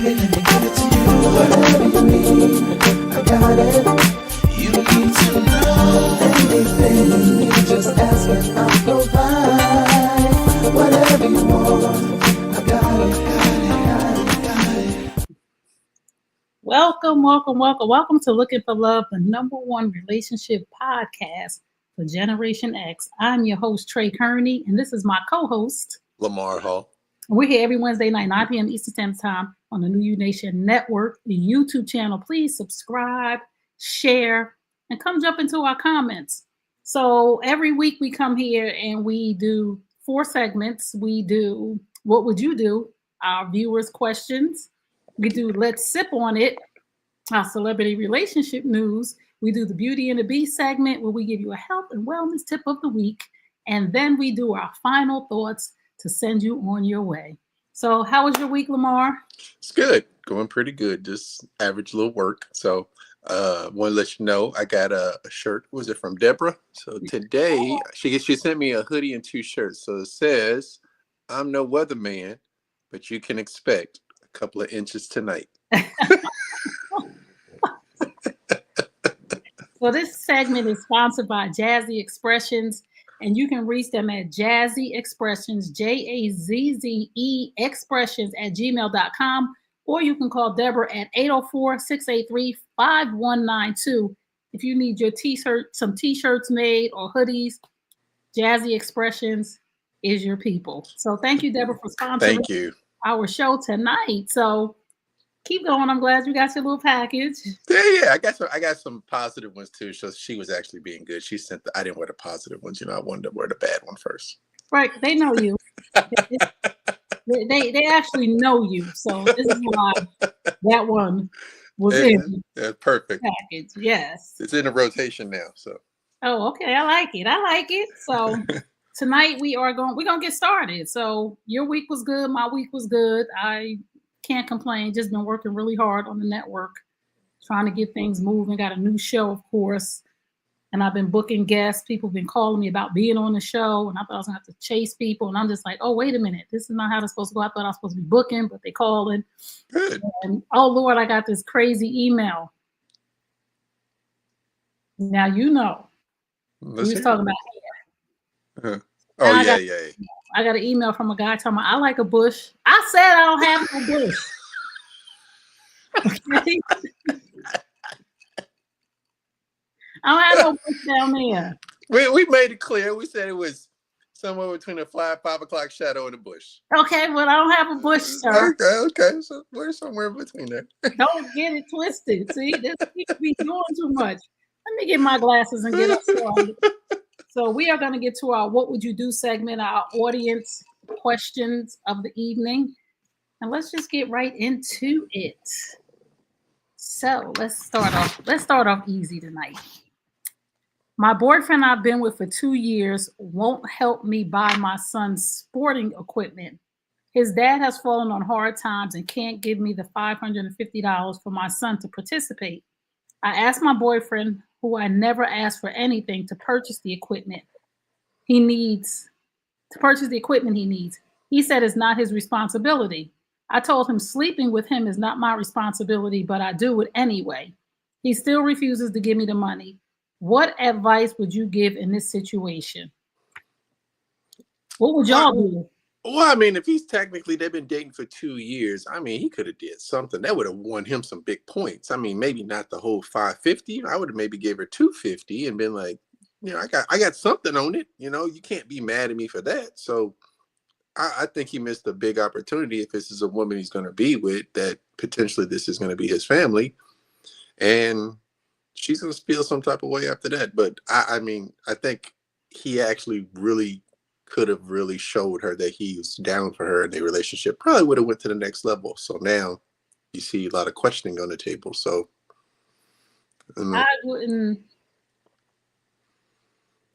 it, let me give it to you. Whatever you need, I got it. You need to know anything you need, just ask and I'll provide. Whatever you want, I got it. Welcome to Looking for Love, the #1 relationship podcast for Generation X. I'm your host, Tray Kearney, and this is my co-host, Lamar Hall. We're here every Wednesday night, 9 p.m. Eastern Standard Time on the New U Nation Network, the YouTube channel. Please subscribe, share, and come jump into our comments. So every week we come here and we do 4 segments. We do What Would You Do? Our viewers' questions. We do Let's Sip on It, our celebrity relationship news. We do the Beauty and the Beast segment where we give you a health and wellness tip of the week. And then we do our final thoughts to send you on your way. So how was your week, Lamar? It's good. Going pretty good. Just average little work. So want to let you know I got a shirt. Was it from Deborah? So today she sent me a hoodie and 2 shirts. So it says, I'm no weatherman, but you can expect a couple of inches tonight. So this segment is sponsored by Jazzy Expressions, and you can reach them at Jazzy Expressions, JAZZE Expressions @gmail.com, or you can call Deborah at 804-683-5192. If you need your some t-shirts made or hoodies, Jazzy Expressions is your people. So thank you, Deborah, for sponsoring our show tonight. So keep going. I'm glad you got your little package. Yeah. I got some positive ones too. So she was actually being good. She sent I didn't wear the positive ones. I wanted to wear the bad one first. Right. They know you. they actually know you. So this is why that one was in the perfect package. Yes. It's in a rotation now. So. Oh, okay. I like it. So tonight we're gonna get started. So your week was good. My week was good. I can't complain. Just been working really hard on the network, trying to get things moving. Got a new show, of course, and I've been booking guests. People have been calling me about being on the show, and I thought I was gonna have to chase people, and I'm just like, oh, wait a minute, this is not how it's supposed to go. I thought I was supposed to be booking, but they calling. Good. And oh Lord, I got this crazy email. Now you know we was talking about hair. Uh-huh. Oh yeah. I got an email from a guy telling me I like a bush. I said I don't have no bush. Okay? I don't have no bush down there. We made it clear. We said it was somewhere between a 5 o'clock shadow and a bush. Okay, well I don't have a bush, sir. Okay. So we're somewhere in between there. Don't get it twisted. See, this people be doing too much. Let me get my glasses and get us started. So we are going to get to our What Would You Do segment, our audience questions of the evening. And let's just get right into it. So let's start off easy tonight. My boyfriend I've been with for 2 years won't help me buy my son's sporting equipment. His dad has fallen on hard times and can't give me the $550 for my son to participate. I asked my boyfriend, who I never asked for anything, to purchase the equipment he needs. He said it's not his responsibility. I told him sleeping with him is not my responsibility, but I do it anyway. He still refuses to give me the money. What advice would you give in this situation? What would y'all do? Well, I mean, if they've been dating for 2 years, I mean, he could have did something that would have won him some big points. I mean, maybe not the whole 550. I would have maybe gave her 250 and been like, I got something on it. You can't be mad at me for that. So I think he missed a big opportunity if this is a woman he's going to be with, that potentially this is going to be his family. And she's going to feel some type of way after that. But I mean, I think he actually really could have really showed her that he was down for her, and their relationship probably would have went to the next level. So now you see a lot of questioning on the table. So I wouldn't.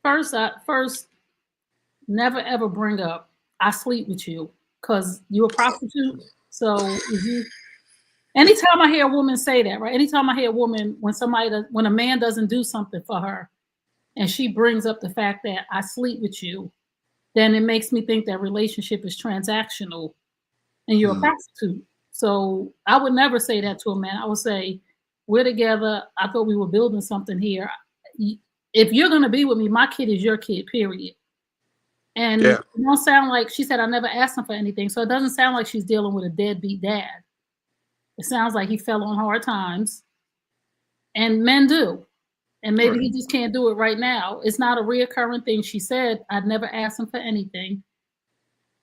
First, never ever bring up I sleep with you, because you're a prostitute. So anytime I hear a woman say that, right? Anytime I hear a woman, when a man doesn't do something for her, and she brings up the fact that I sleep with you, then it makes me think that relationship is transactional and you're a prostitute. So I would never say that to a man. I would say, we're together. I thought we were building something here. If you're going to be with me, my kid is your kid, period. And Yeah. it don't sound like, she said, I never asked him for anything. So it doesn't sound like she's dealing with a deadbeat dad. It sounds like he fell on hard times. And men do. And maybe he just can't do it right now. It's not a reoccurring thing. She said, I'd never asked him for anything.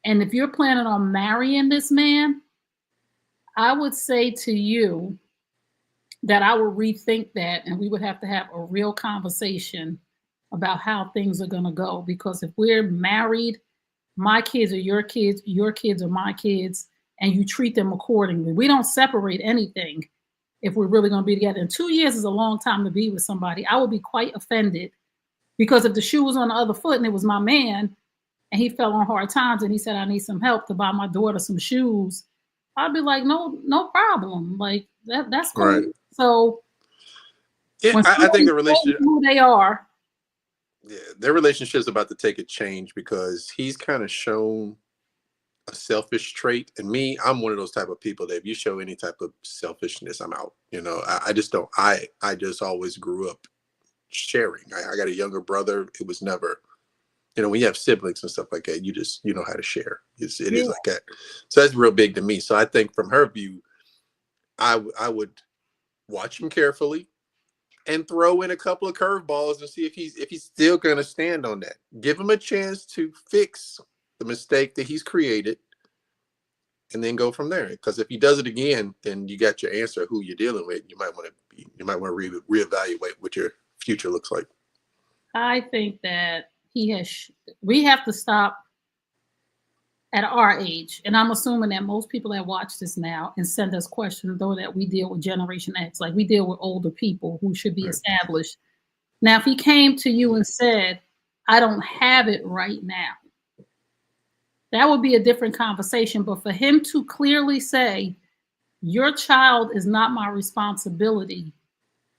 And if you're planning on marrying this man, I would say to you that I would rethink that, and we would have to have a real conversation about how things are going to go. Because if we're married, my kids are your kids are my kids, and you treat them accordingly. We don't separate anything if we're really going to be together. And 2 years is a long time to be with somebody. I would be quite offended, because if the shoe was on the other foot and it was my man and he fell on hard times and he said, I need some help to buy my daughter some shoes, I'd be like, no problem. Like that's cool. Right. So Yeah, when I think the relationship, who they are, yeah, their relationship's about to take a change, because he's kind of shown a selfish trait. And me, I'm one of those type of people that if you show any type of selfishness, I'm out. You know, I just don't. I just always grew up sharing. I got a younger brother. It was never, you know, when you have siblings and stuff like that, you know how to share. It is like that. So that's real big to me. So I think from her view, I would watch him carefully and throw in a couple of curveballs and see if he's still going to stand on that. Give him a chance to fix the mistake that he's created, and then go from there. Because if he does it again, then you got your answer of who you're dealing with. You might want to reevaluate what your future looks like. I think that we have to stop at our age. And I'm assuming that most people that watch this now and send us questions, though, that we deal with Generation X, like we deal with older people who should be established. Now, if he came to you and said, I don't have it right now, that would be a different conversation. But for him to clearly say, your child is not my responsibility,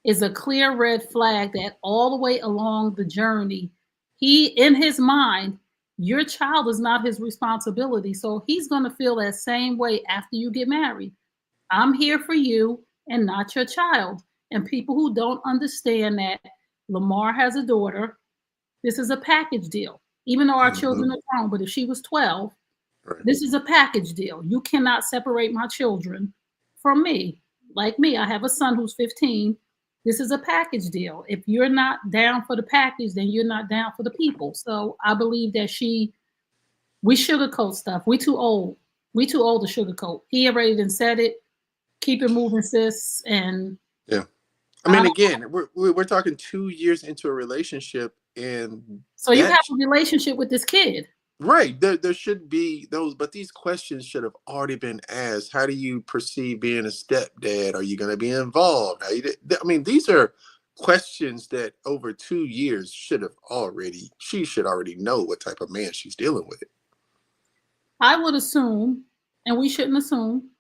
is a clear red flag that all the way along the journey, in his mind, your child is not his responsibility. So he's going to feel that same way after you get married. I'm here for you and not your child. And people who don't understand that Lamar has a daughter, this is a package deal. Even though our children are grown, but if she was 12, this is a package deal. You cannot separate my children from me. Like me, I have a son who's 15. This is a package deal. If you're not down for the package, then you're not down for the people. So I believe that we sugarcoat stuff. We too old. We too old to sugarcoat. He already done said it. Keep it moving, sis. And yeah, I mean, again, we're talking 2 years into a relationship, and so you have a relationship with this kid. Right. There should be those, but these questions should have already been asked. How do you perceive being a stepdad? Are you going to be involved? I mean, these are questions that over 2 years she should already know what type of man she's dealing with. I would assume, and we shouldn't assume,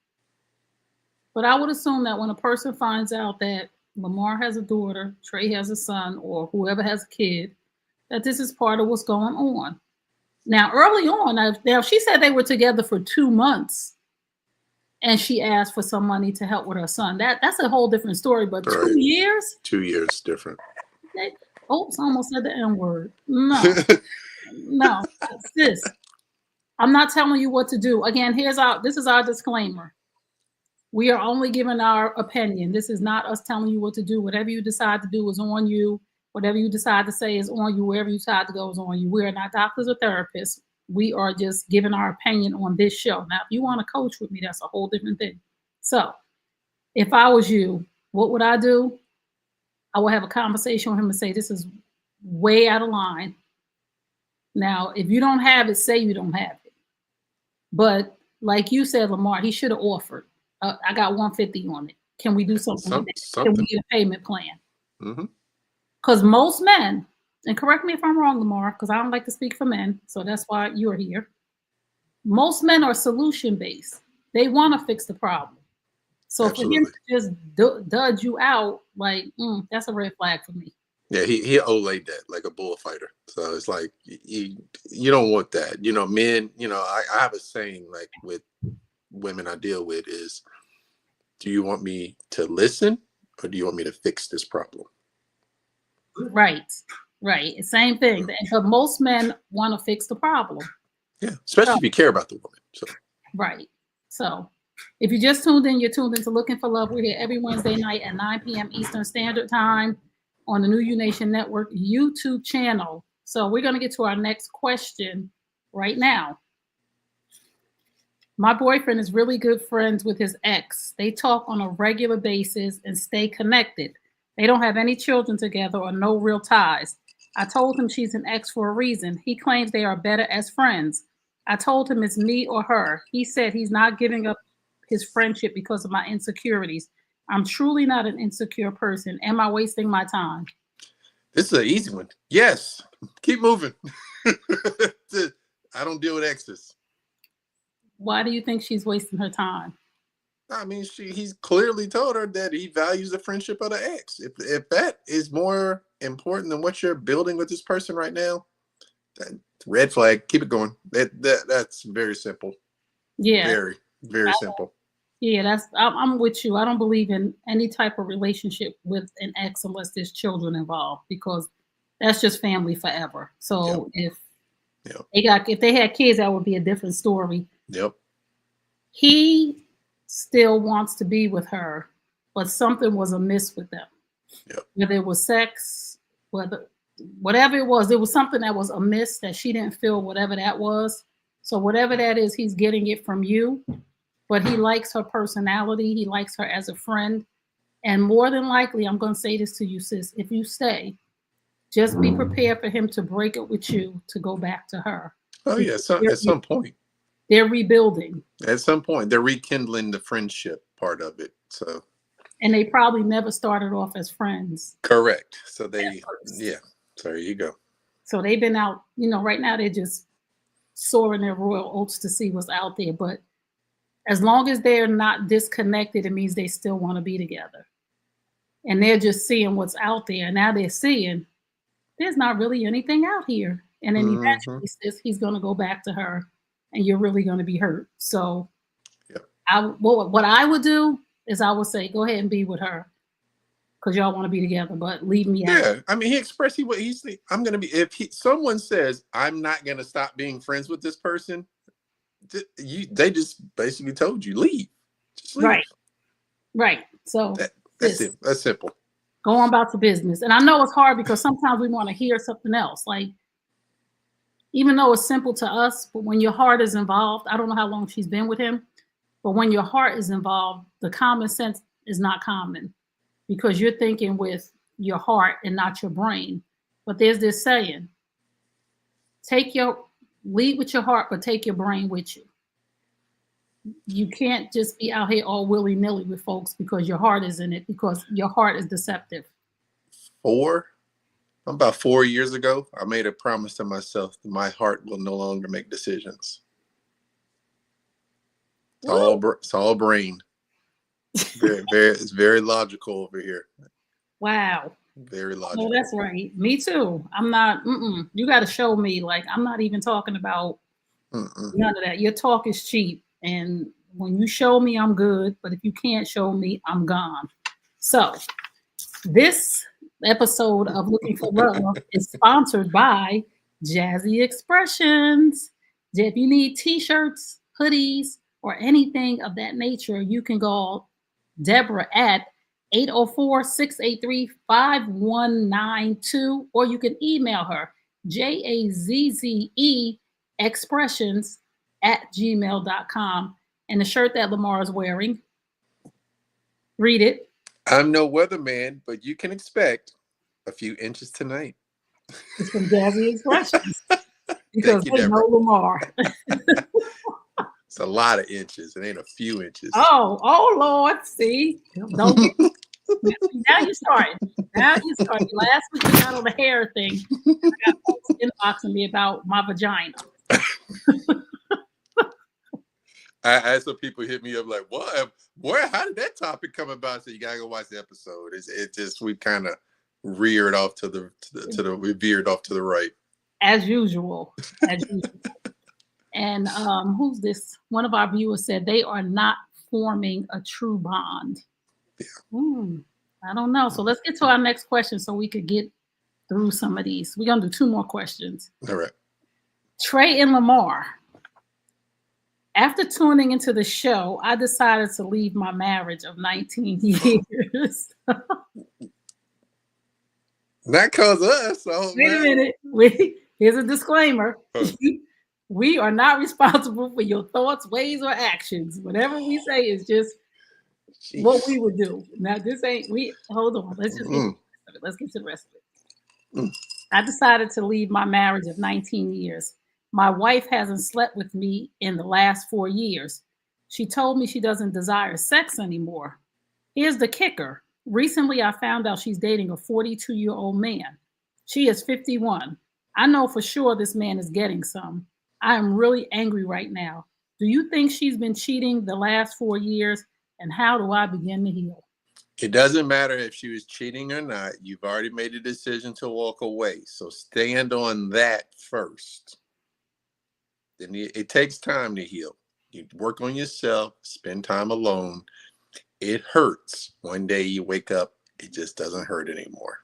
but I would assume that when a person finds out that Lamar has a daughter, Tray has a son, or whoever has a kid, that this is part of what's going on. Now, early on, now she said they were together for 2 months, and she asked for some money to help with her son. That's a whole different story. But 2 years? 2 years different. Oops, I almost said the N-word. No, no, sis. I'm not telling you what to do. Again, this is our disclaimer. We are only giving our opinion. This is not us telling you what to do. Whatever you decide to do is on you. Whatever you decide to say is on you. Wherever you decide to go is on you. We are not doctors or therapists. We are just giving our opinion on this show. Now, if you want to coach with me, that's a whole different thing. So if I was you, what would I do? I would have a conversation with him and say, this is way out of line. Now, if you don't have it, say you don't have it. But like you said, Lamar, he should have offered. I got 150 on it. Can we do something? Can we get a payment plan? Mm-hmm. Because most men, and correct me if I'm wrong, Lamar, because I don't like to speak for men, so that's why you're here. Most men are solution-based. They want to fix the problem. So for him to just dud you out, like, that's a red flag for me. Yeah, he olayed that like a bullfighter. So it's like, you don't want that. You know, men, you know, I have a saying, like, with women I deal with is, do you want me to listen or do you want me to fix this problem? Right. Same thing. But most men want to fix the problem. Yeah, especially So, if you care about the woman. So right. So if you just tuned in, you're tuned into Looking for Love. We're here every Wednesday night at 9 p.m. Eastern Standard Time on the New U Nation Network YouTube channel. So we're going to get to our next question right now. My boyfriend is really good friends with his ex. They talk on a regular basis and stay connected. They don't have any children together or no real ties. I told him she's an ex for a reason. He claims they are better as friends. I told him it's me or her. He said he's not giving up his friendship because of my insecurities. I'm truly not an insecure person. Am I wasting my time? this is an easy one. Yes. Keep moving. I don't deal with exes. Why do you think she's wasting her time? I mean, he's clearly told her that he values the friendship of the ex. If that is more important than what you're building with this person right now, that red flag. Keep it going. That's very simple. Yeah. Very, very simple. Yeah, I'm with you. I don't believe in any type of relationship with an ex unless there's children involved, because that's just family forever. So if they had kids, that would be a different story. Yep. He still wants to be with her, but something was amiss with them. Yep. Whether it was sex, whatever it was, there was something that was amiss that she didn't feel, whatever that was. So whatever that is, he's getting it from you. But he likes her personality. He likes her as a friend. And more than likely, I'm going to say this to you, sis, if you stay, just be prepared for him to break it with you to go back to her. Oh, yeah. At some point. They're rebuilding. At some point, they're rekindling the friendship part of it. So. And they probably never started off as friends. Correct. So so there you go. So they've been out, right now they're just soaring their royal oats to see what's out there. But as long as they're not disconnected, it means they still want to be together. And they're just seeing what's out there. And now they're seeing there's not really anything out here. And then eventually he's going to go back to her and you're really going to be hurt. So what I would do is I would say, go ahead and be with her because y'all want to be together, but leave me out. Yeah, I mean, he expressed I'm going to be, if someone says, I'm not going to stop being friends with this person, they just basically told you, leave. Just leave. Right. So that's it. That's simple. Go on about the business. And I know it's hard because sometimes we want to hear something else. Like, even though it's simple to us, but when your heart is involved, I don't know how long she's been with him, but when your heart is involved, the common sense is not common because you're thinking with your heart and not your brain. But there's this saying, lead with your heart, but take your brain with you. You can't just be out here all willy-nilly with folks because your heart is in it, because your heart is deceptive. About 4 years ago, I made a promise to myself that my heart will no longer make decisions. It's all brain. It's very logical over here. Wow. Very logical. Oh, that's right. Me too. I'm not. You got to show me. Like, I'm not even talking about none of that. Your talk is cheap, and when you show me, I'm good. But if you can't show me, I'm gone. So, this episode of Looking for Love is sponsored by Jazzy Expressions. If you need t-shirts, hoodies, or anything of that nature, you can call Deborah at 804-683-5192, or you can email her, JAZZE expressions@gmail.com. And the shirt that Lamar is wearing, read it. I'm no weatherman, but you can expect a few inches tonight. It's from Jazzy Expressions. Because they know Lamar. It's a lot of inches. It ain't a few inches. Oh Lord. See? Don't now you started. Last week we got on the hair thing. I got folks inboxing me about my vagina. I had some people hit me up like, what? How did that topic come about? So you gotta go watch the episode. It just we kind of veered off to the right. As usual. And who's this? One of our viewers said they are not forming a true bond. I don't know. So let's get to our next question so we could get through some of these. We're going to do 2 more questions. All right. Tray and Lamar. After tuning into the show, I decided to leave my marriage of 19 years. Not cause of us. So Wait a minute. Here's a disclaimer. We are not responsible for your thoughts, ways, or actions. Whatever we say is just what we would do. Now, this ain't we. Hold on. Let's just let's get to the rest of it. I decided to leave my marriage of 19 years. My wife hasn't slept with me in the last 4 years. She told me she doesn't desire sex anymore. Here's the kicker. Recently, I found out she's dating a 42-year-old man. She is 51. I know for sure this man is getting some. I am really angry right now. Do you think she's been cheating the last 4 years? And how do I begin to heal? It doesn't matter if she was cheating or not. You've already made a decision to walk away. So stand on that first. Then it takes time to heal. You work on yourself, spend time alone. It hurts. One day you wake up, it just doesn't hurt anymore.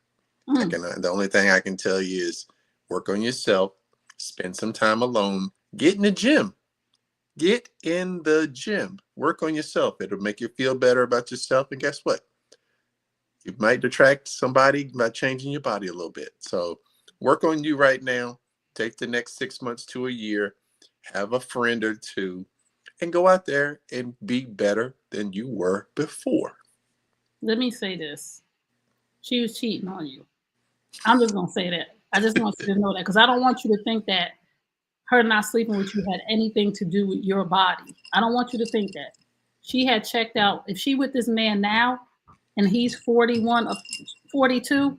The only thing I can tell you is work on yourself, spend some time alone, get in the gym. Get in the gym. Work on yourself. It'll make you feel better about yourself. And guess what? You might attract somebody by changing your body a little bit. So work on you right now. Take the next 6 months to a year. Have a friend or two. And go out there and be better than you were before. Let me say this. She was cheating on you. I'm just going to say that. I just want you to know that because I don't want you to think that her not sleeping with you had anything to do with your body. I don't want you to think that. She had checked out. If she with this man now and he's 41 or 42,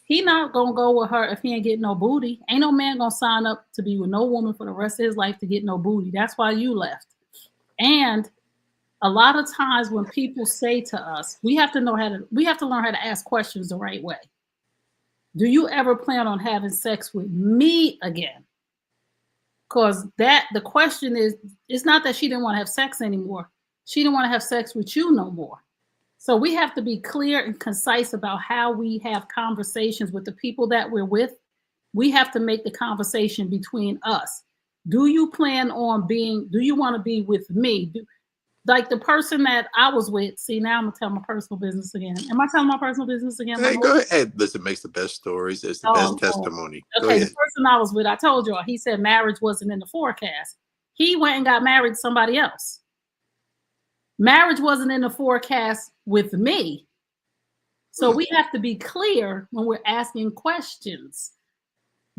he not going to go with her if he ain't getting no booty. Ain't no man going to sign up to be with no woman for the rest of his life to get no booty. That's why you left. And a lot of times when people say to us, we have to learn how to ask questions the right way. Do you ever plan on having sex with me again? Because the question is, it's not that she didn't want to have sex anymore. She didn't want to have sex with you no more. So we have to be clear and concise about how we have conversations with the people that we're with. We have to make the conversation between us. Do you want to be with me? Like the person that I was with. See, now I'm going to tell my personal business again. Am I telling my personal business again? Hey, go ahead. Hey, listen, makes the best stories. It's the best testimony. Okay, the person I was with, I told y'all, he said marriage wasn't in the forecast. He went and got married to somebody else. Marriage wasn't in the forecast with me. So we have to be clear when we're asking questions.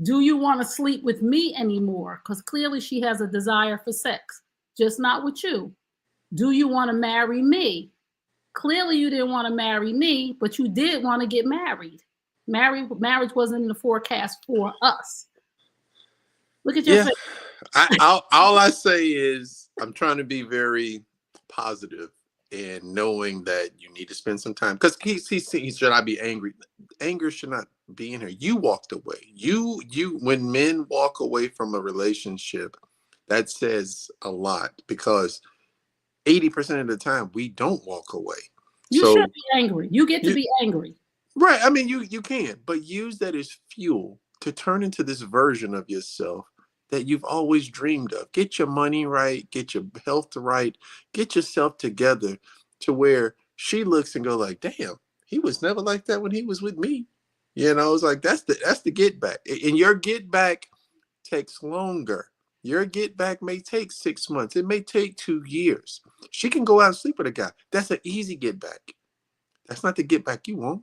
Do you want to sleep with me anymore? Because clearly she has a desire for sex, just not with you. Do you want to marry me? Clearly you didn't want to marry me, but you did want to get married. Marriage wasn't in the forecast for us. Look at your face. All I say is I'm trying to be very positive and knowing that you need to spend some time because he should not be angry. Anger should not be in here. You walked away. You when men walk away from a relationship, that says a lot because 80% of the time we don't walk away. You should be angry. You get to be angry. Right. I mean, you can, but use that as fuel to turn into this version of yourself that you've always dreamed of. Get your money right, get your health right, get yourself together to where she looks and go like, damn, he was never like that when he was with me. You know, it's like that's the get back. And your get back takes longer. Your get back may take 6 months. It may take 2 years. She can go out and sleep with a guy. That's an easy get back. That's not the get back you want.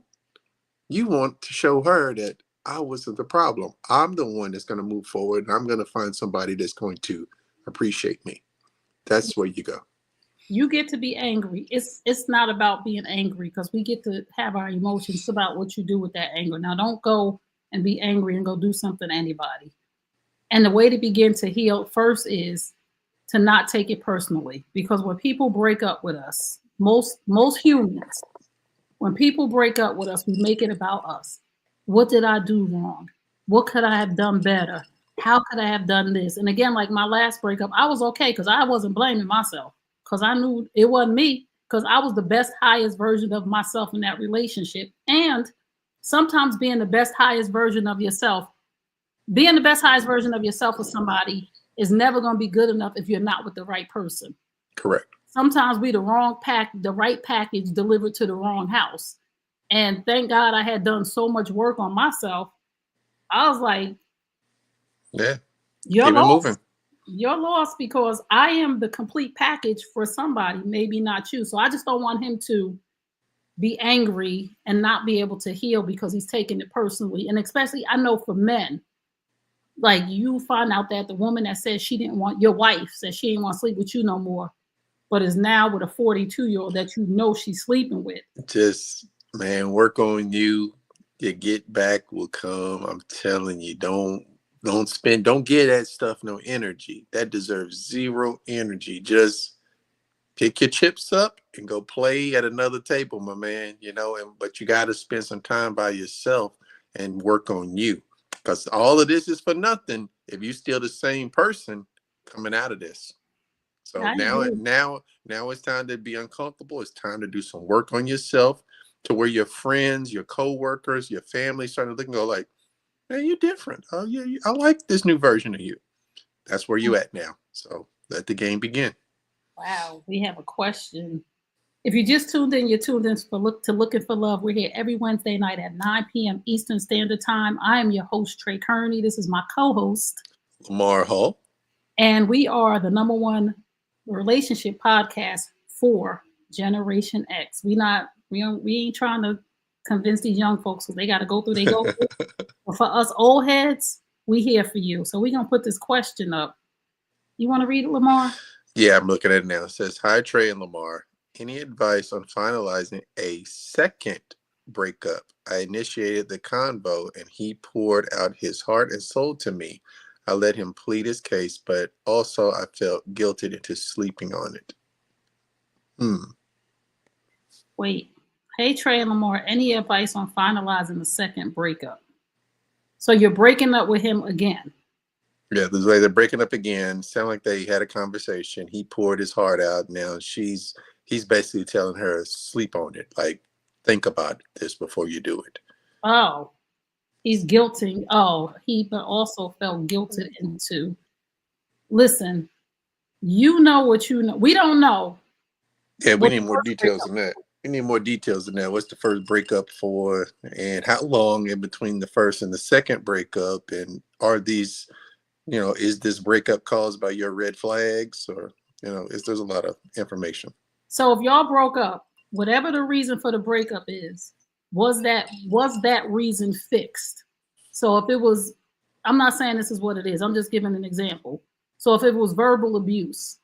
You want to show her that I wasn't the problem. I'm the one that's going to move forward, and I'm going to find somebody that's going to appreciate me. That's where you go. You get to be angry. It's not about being angry because we get to have our emotions. It's about what you do with that anger. Now, don't go and be angry and go do something to anybody. And the way to begin to heal first is to not take it personally. Because when people break up with us, most humans, when people break up with us, we make it about us. What did I do wrong? What could I have done better? How could I have done this? And again, like my last breakup, I was okay because I wasn't blaming myself because I knew it wasn't me because I was the best, highest version of myself in that relationship. And sometimes being the best, highest version of yourself, being the best, highest version of yourself with somebody is never going to be good enough if you're not with the right person. Correct. Sometimes we the right package delivered to the wrong house. And thank God I had done so much work on myself. I was like, yeah, you're keep it lost. moving. You're lost because I am the complete package for somebody, maybe not you. So I just don't want him to be angry and not be able to heal because he's taking it personally. And especially, I know for men, like you find out that the woman that said she didn't want, your wife said she didn't want to sleep with you no more, but is now with a 42-year-old that you know she's sleeping with. Just, man, work on you. Your get back will come. I'm telling you, don't give that stuff no energy. That deserves zero energy. Just pick your chips up and go play at another table, my man. But you got to spend some time by yourself and work on you, because all of this is for nothing if you still the same person coming out of this. So now it's time to be uncomfortable. It's time to do some work on yourself, to where your friends, your co-workers, your family starting to look and go like, hey, you're different. Oh, yeah, I like this new version of you. That's where you at now. So let the game begin. Wow, we have a question. If you just tuned in, you're tuned in to Looking for Love. We're here every Wednesday night at 9 p.m. Eastern Standard Time. I am your host, Tray Kearney. This is my co-host, Lamar Hall. And we are the #1 relationship podcast for Generation X. We ain't trying to convince these young folks because they got to go through. But for us old heads, we here for you. So we're gonna put this question up. You want to read it, Lamar? Yeah, I'm looking at it now. It says, hi, Trey and Lamar. Any advice on finalizing a second breakup? I initiated the convo and he poured out his heart and soul to me. I let him plead his case, but also I felt guilted into sleeping on it. Wait. Hey, Trey and Lamar, any advice on finalizing the second breakup? So you're breaking up with him again. Yeah, they're breaking up again. Sound like they had a conversation. He poured his heart out. Now he's basically telling her, sleep on it. Like, think about this before you do it. Oh, he's guilting. Oh, he also felt guilted into. Listen, you know what you know. We don't know. Yeah, we need more details than that. We need more details than that. What's the first breakup for, and how long in between the first and the second breakup? And are these, is this breakup caused by your red flags, or there's a lot of information. So if y'all broke up, whatever the reason for the breakup is, was that reason fixed? So if it was, I'm not saying this is what it is. I'm just giving an example. So if it was verbal abuse,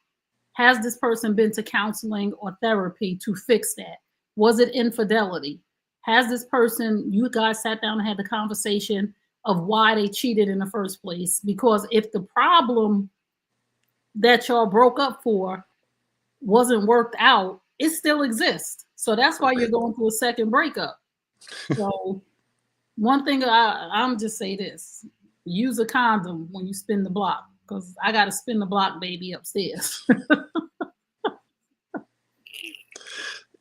has this person been to counseling or therapy to fix that? Was it infidelity? Has this person, you guys sat down and had the conversation of why they cheated in the first place? Because if the problem that y'all broke up for wasn't worked out, it still exists. So that's why you're going through a second breakup. So one thing I'm just say this: use a condom when you spin the block, because I got to spin the block, baby, upstairs.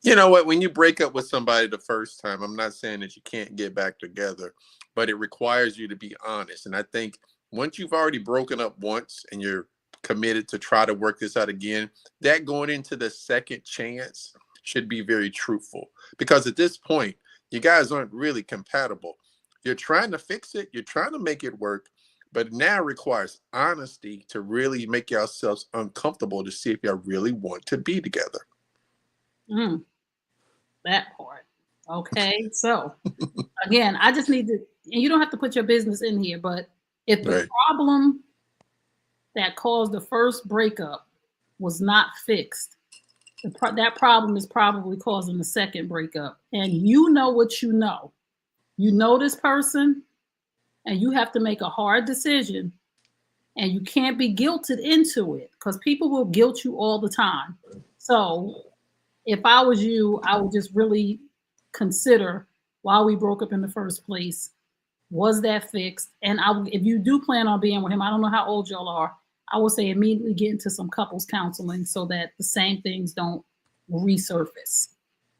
You know what? When you break up with somebody the first time, I'm not saying that you can't get back together, but it requires you to be honest. And I think once you've already broken up once and you're committed to try to work this out again, that going into the second chance should be very truthful, because at this point, you guys aren't really compatible. You're trying to fix it. You're trying to make it work, but now it requires honesty to really make yourselves uncomfortable to see if you really want to be together. That part. Okay. So again, I just need to, and you don't have to put your business in here, but if the problem that caused the first breakup was not fixed, that problem is probably causing the second breakup. And you know what you know. You know this person, and you have to make a hard decision, and you can't be guilted into it, because people will guilt you all the time. So if I was you, I would just really consider why we broke up in the first place. Was that fixed? And if you do plan on being with him, I don't know how old y'all are. I would say immediately get into some couples counseling so that the same things don't resurface.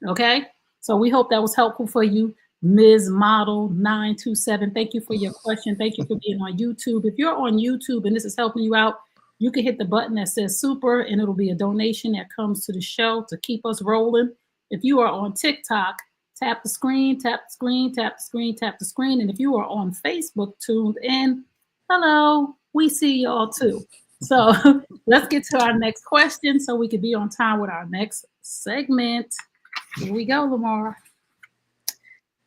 Okay? So we hope that was helpful for you, Ms. Model 927. Thank you for your question. Thank you for being on YouTube. If you're on YouTube and this is helping you out, you can hit the button that says super, and it'll be a donation that comes to the show to keep us rolling. If you are on TikTok, tap the screen, tap the screen, tap the screen, tap the screen. And if you are on Facebook tuned in, hello, we see y'all too. So let's get to our next question so we can be on time with our next segment. Here we go, Lamar.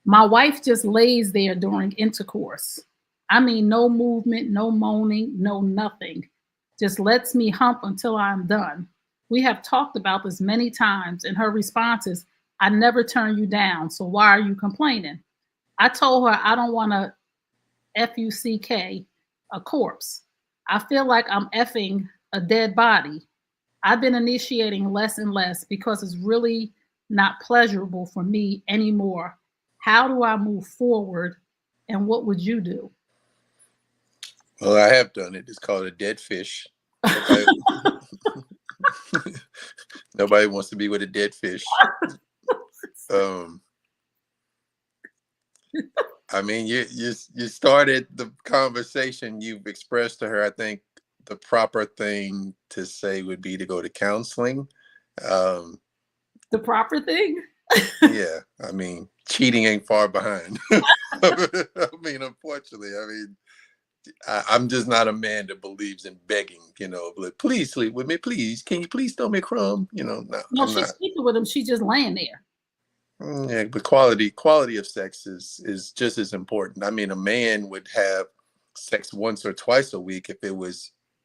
My wife just lays there during intercourse. I mean, no movement, no moaning, no nothing. Just lets me hump until I'm done. We have talked about this many times, and her response is, I never turn you down, so why are you complaining? I told her I don't want to F-U-C-K, a corpse. I feel like I'm effing a dead body. I've been initiating less and less because it's really not pleasurable for me anymore. How do I move forward, and what would you do? Well, I have done it. It's called a dead fish. Nobody wants to be with a dead fish. I mean, you started the conversation. You've expressed to her, I think the proper thing to say would be to go to counseling. The proper thing? Yeah, I mean, cheating ain't far behind. I mean, unfortunately, I mean, I'm just not a man that believes in begging, you know, like, please sleep with me, please. Can you please throw me a crumb? You know, no, she's sleeping with him. She's just laying there. Yeah, but quality of sex is just as important. I mean, a man would have sex once or twice a week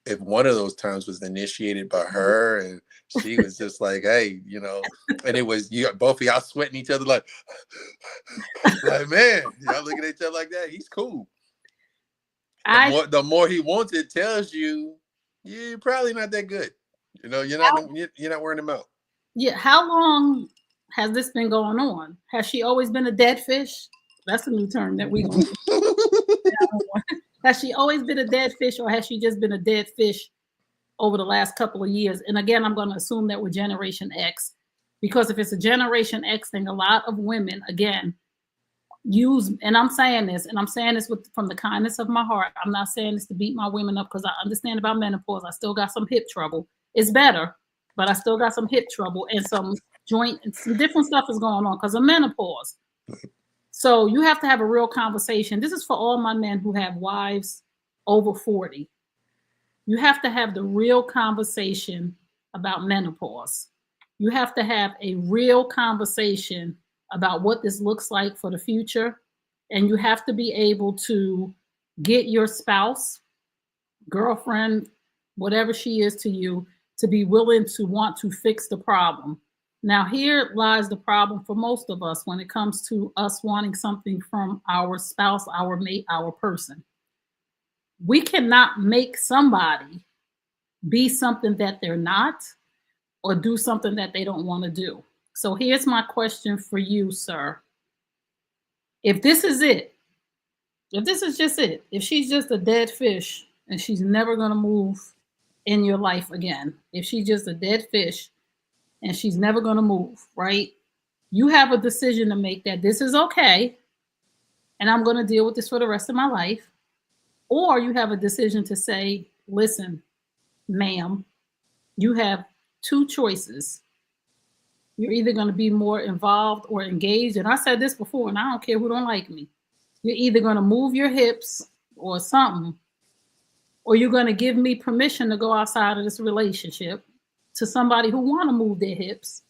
if one of those times was initiated by her and she was just like, hey, you know, and it was both of y'all sweating each other like man, y'all looking at each other like that. He's cool. The more he wants, it tells you you're probably not that good. You know, you're not wearing him out. Yeah. How long has this been going on? Has she always been a dead fish? That's a new term that we gonna Has she always been a dead fish, or has she just been a dead fish over the last couple of years? And again, I'm going to assume that we're Generation X, because if it's a Generation X thing, a lot of women, again, and I'm saying this from the kindness of my heart. I'm not saying this to beat my women up, because I understand about menopause. I still got some hip trouble. It's better, but I still got some hip trouble and some joint and some different stuff is going on because of menopause. So you have to have a real conversation. This is for all my men who have wives over 40. You have to have the real conversation about menopause. You have to have a real conversation about what this looks like for the future. And you have to be able to get your spouse, girlfriend, whatever she is to you, to be willing to want to fix the problem. Now, here lies the problem for most of us when it comes to us wanting something from our spouse, our mate, our person. We cannot make somebody be something that they're not or do something that they don't want to do. So here's my question for you, sir. If this is it, if this is just it, if she's just a dead fish and she's never going to move in your life again, if she's just a dead fish and she's never going to move, right? You have a decision to make that this is okay, and I'm going to deal with this for the rest of my life. Or you have a decision to say, listen, ma'am, you have two choices. You're either going to be more involved or engaged. And I said this before, and I don't care who don't like me. You're either going to move your hips or something, or you're going to give me permission to go outside of this relationship to somebody who want to move their hips,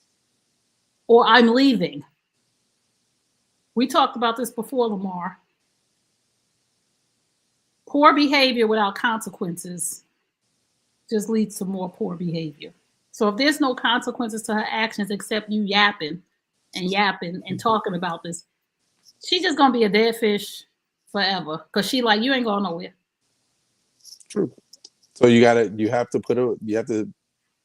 or I'm leaving. We talked about this before, Lamar. Poor behavior without consequences just leads to more poor behavior. So if there's no consequences to her actions except you yapping and talking about this, she's just gonna be a dead fish forever, because she like, you ain't going nowhere. True. So you have to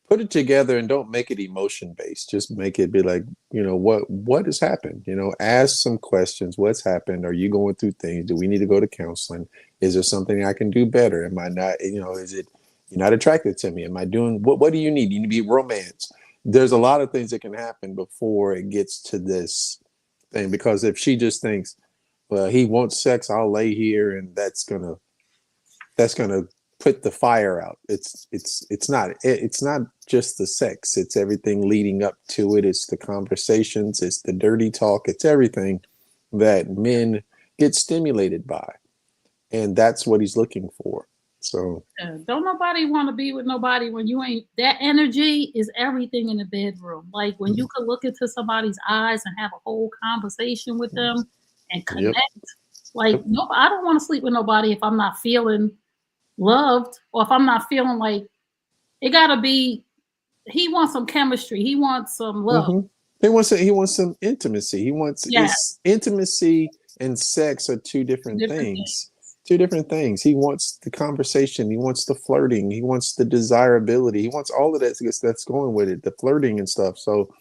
Put it together and don't make it emotion based. Just make it be like, what has happened? Ask some questions. What's happened? Are you going through things? Do we need to go to counseling? Is there something I can do better? Am I not, is it you're not attracted to me? Am I doing what do you need? You need to be romance. There's a lot of things that can happen before it gets to this thing, because if she just thinks, well, he wants sex, I'll lay here and that's gonna put the fire out. It's not just the sex. It's everything leading up to it. It's the conversations. It's the dirty talk. It's everything that men get stimulated by, and that's what he's looking for. So don't nobody want to be with nobody when you ain't. That energy is everything in the bedroom. Like when you could look into somebody's eyes and have a whole conversation with them and connect. Yep. Like no, I don't want to sleep with nobody if I'm not feeling loved, or if I'm not feeling like it gotta be. He wants some chemistry. He wants some love. Mm-hmm. He wants some intimacy. He wants intimacy and sex are two different things. Two different things. He wants the conversation. He wants the flirting. He wants the desirability. He wants all of that that's going with it, the flirting and stuff. So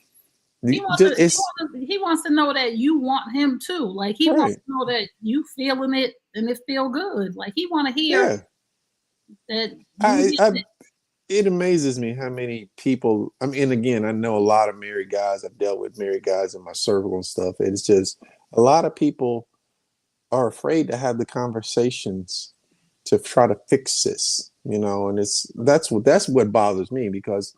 he wants to know that you want him too. Like he wants to know that you feeling it and it feel good. Like he want to hear that. It amazes me how many people, I mean, and again, I know a lot of married guys. I've dealt with married guys in my circle and stuff. It's just a lot of people are afraid to have the conversations to try to fix this, and that's what bothers me, because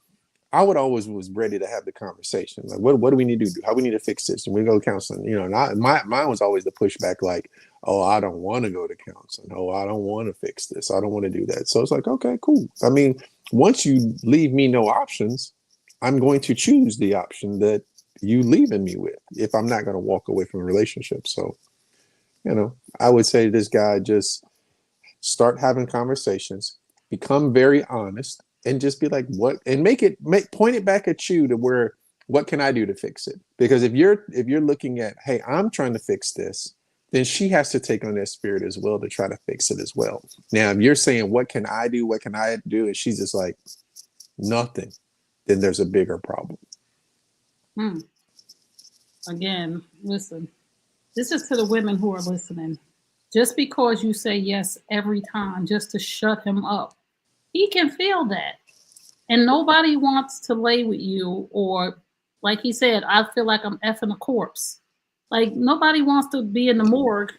I would always was ready to have the conversation. Like, what do we need to do? How we need to fix this? And we go to counseling, and mine was always the pushback, like, oh, I don't want to go to counseling. Oh, I don't want to fix this. I don't want to do that. So it's like, okay, cool. I mean, once you leave me no options, I'm going to choose the option that you leaving me with if I'm not going to walk away from a relationship. So, I would say to this guy, just start having conversations, become very honest, and just be like, what, and point it back at you to where, what can I do to fix it? Because if you're looking at, hey, I'm trying to fix this, then she has to take on that spirit as well to try to fix it as well. Now, if you're saying, what can I do? What can I do? And she's just like, nothing, then there's a bigger problem. Again, listen, this is to the women who are listening. Just because you say yes every time just to shut him up, he can feel that. And nobody wants to lay with you, or like he said, I feel like I'm effing a corpse. Like nobody wants to be in the morgue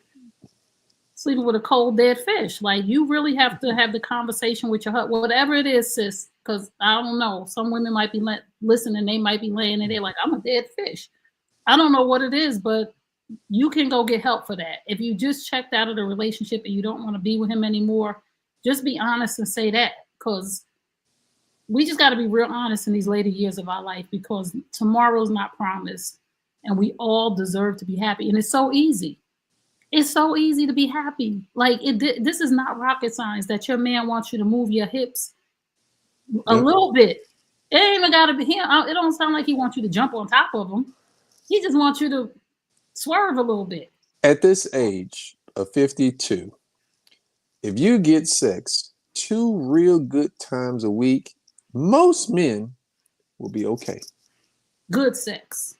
sleeping with a cold dead fish. Like you really have to have the conversation with your husband, whatever it is, sis. Because I don't know, some women might be listening, they might be laying in there like, I'm a dead fish. I don't know what it is, but you can go get help for that. If you just checked out of the relationship and you don't want to be with him anymore, just be honest and say that, because we just got to be real honest in these later years of our life, because tomorrow's not promised and we all deserve to be happy. And it's so easy. It's so easy to be happy. Like this is not rocket science that your man wants you to move your hips a little bit. It ain't even got to be him. It don't sound like he wants you to jump on top of him. He just wants you to swerve a little bit. At this age of 52, if you get sex 2 real good times a week, most men will be okay. Good sex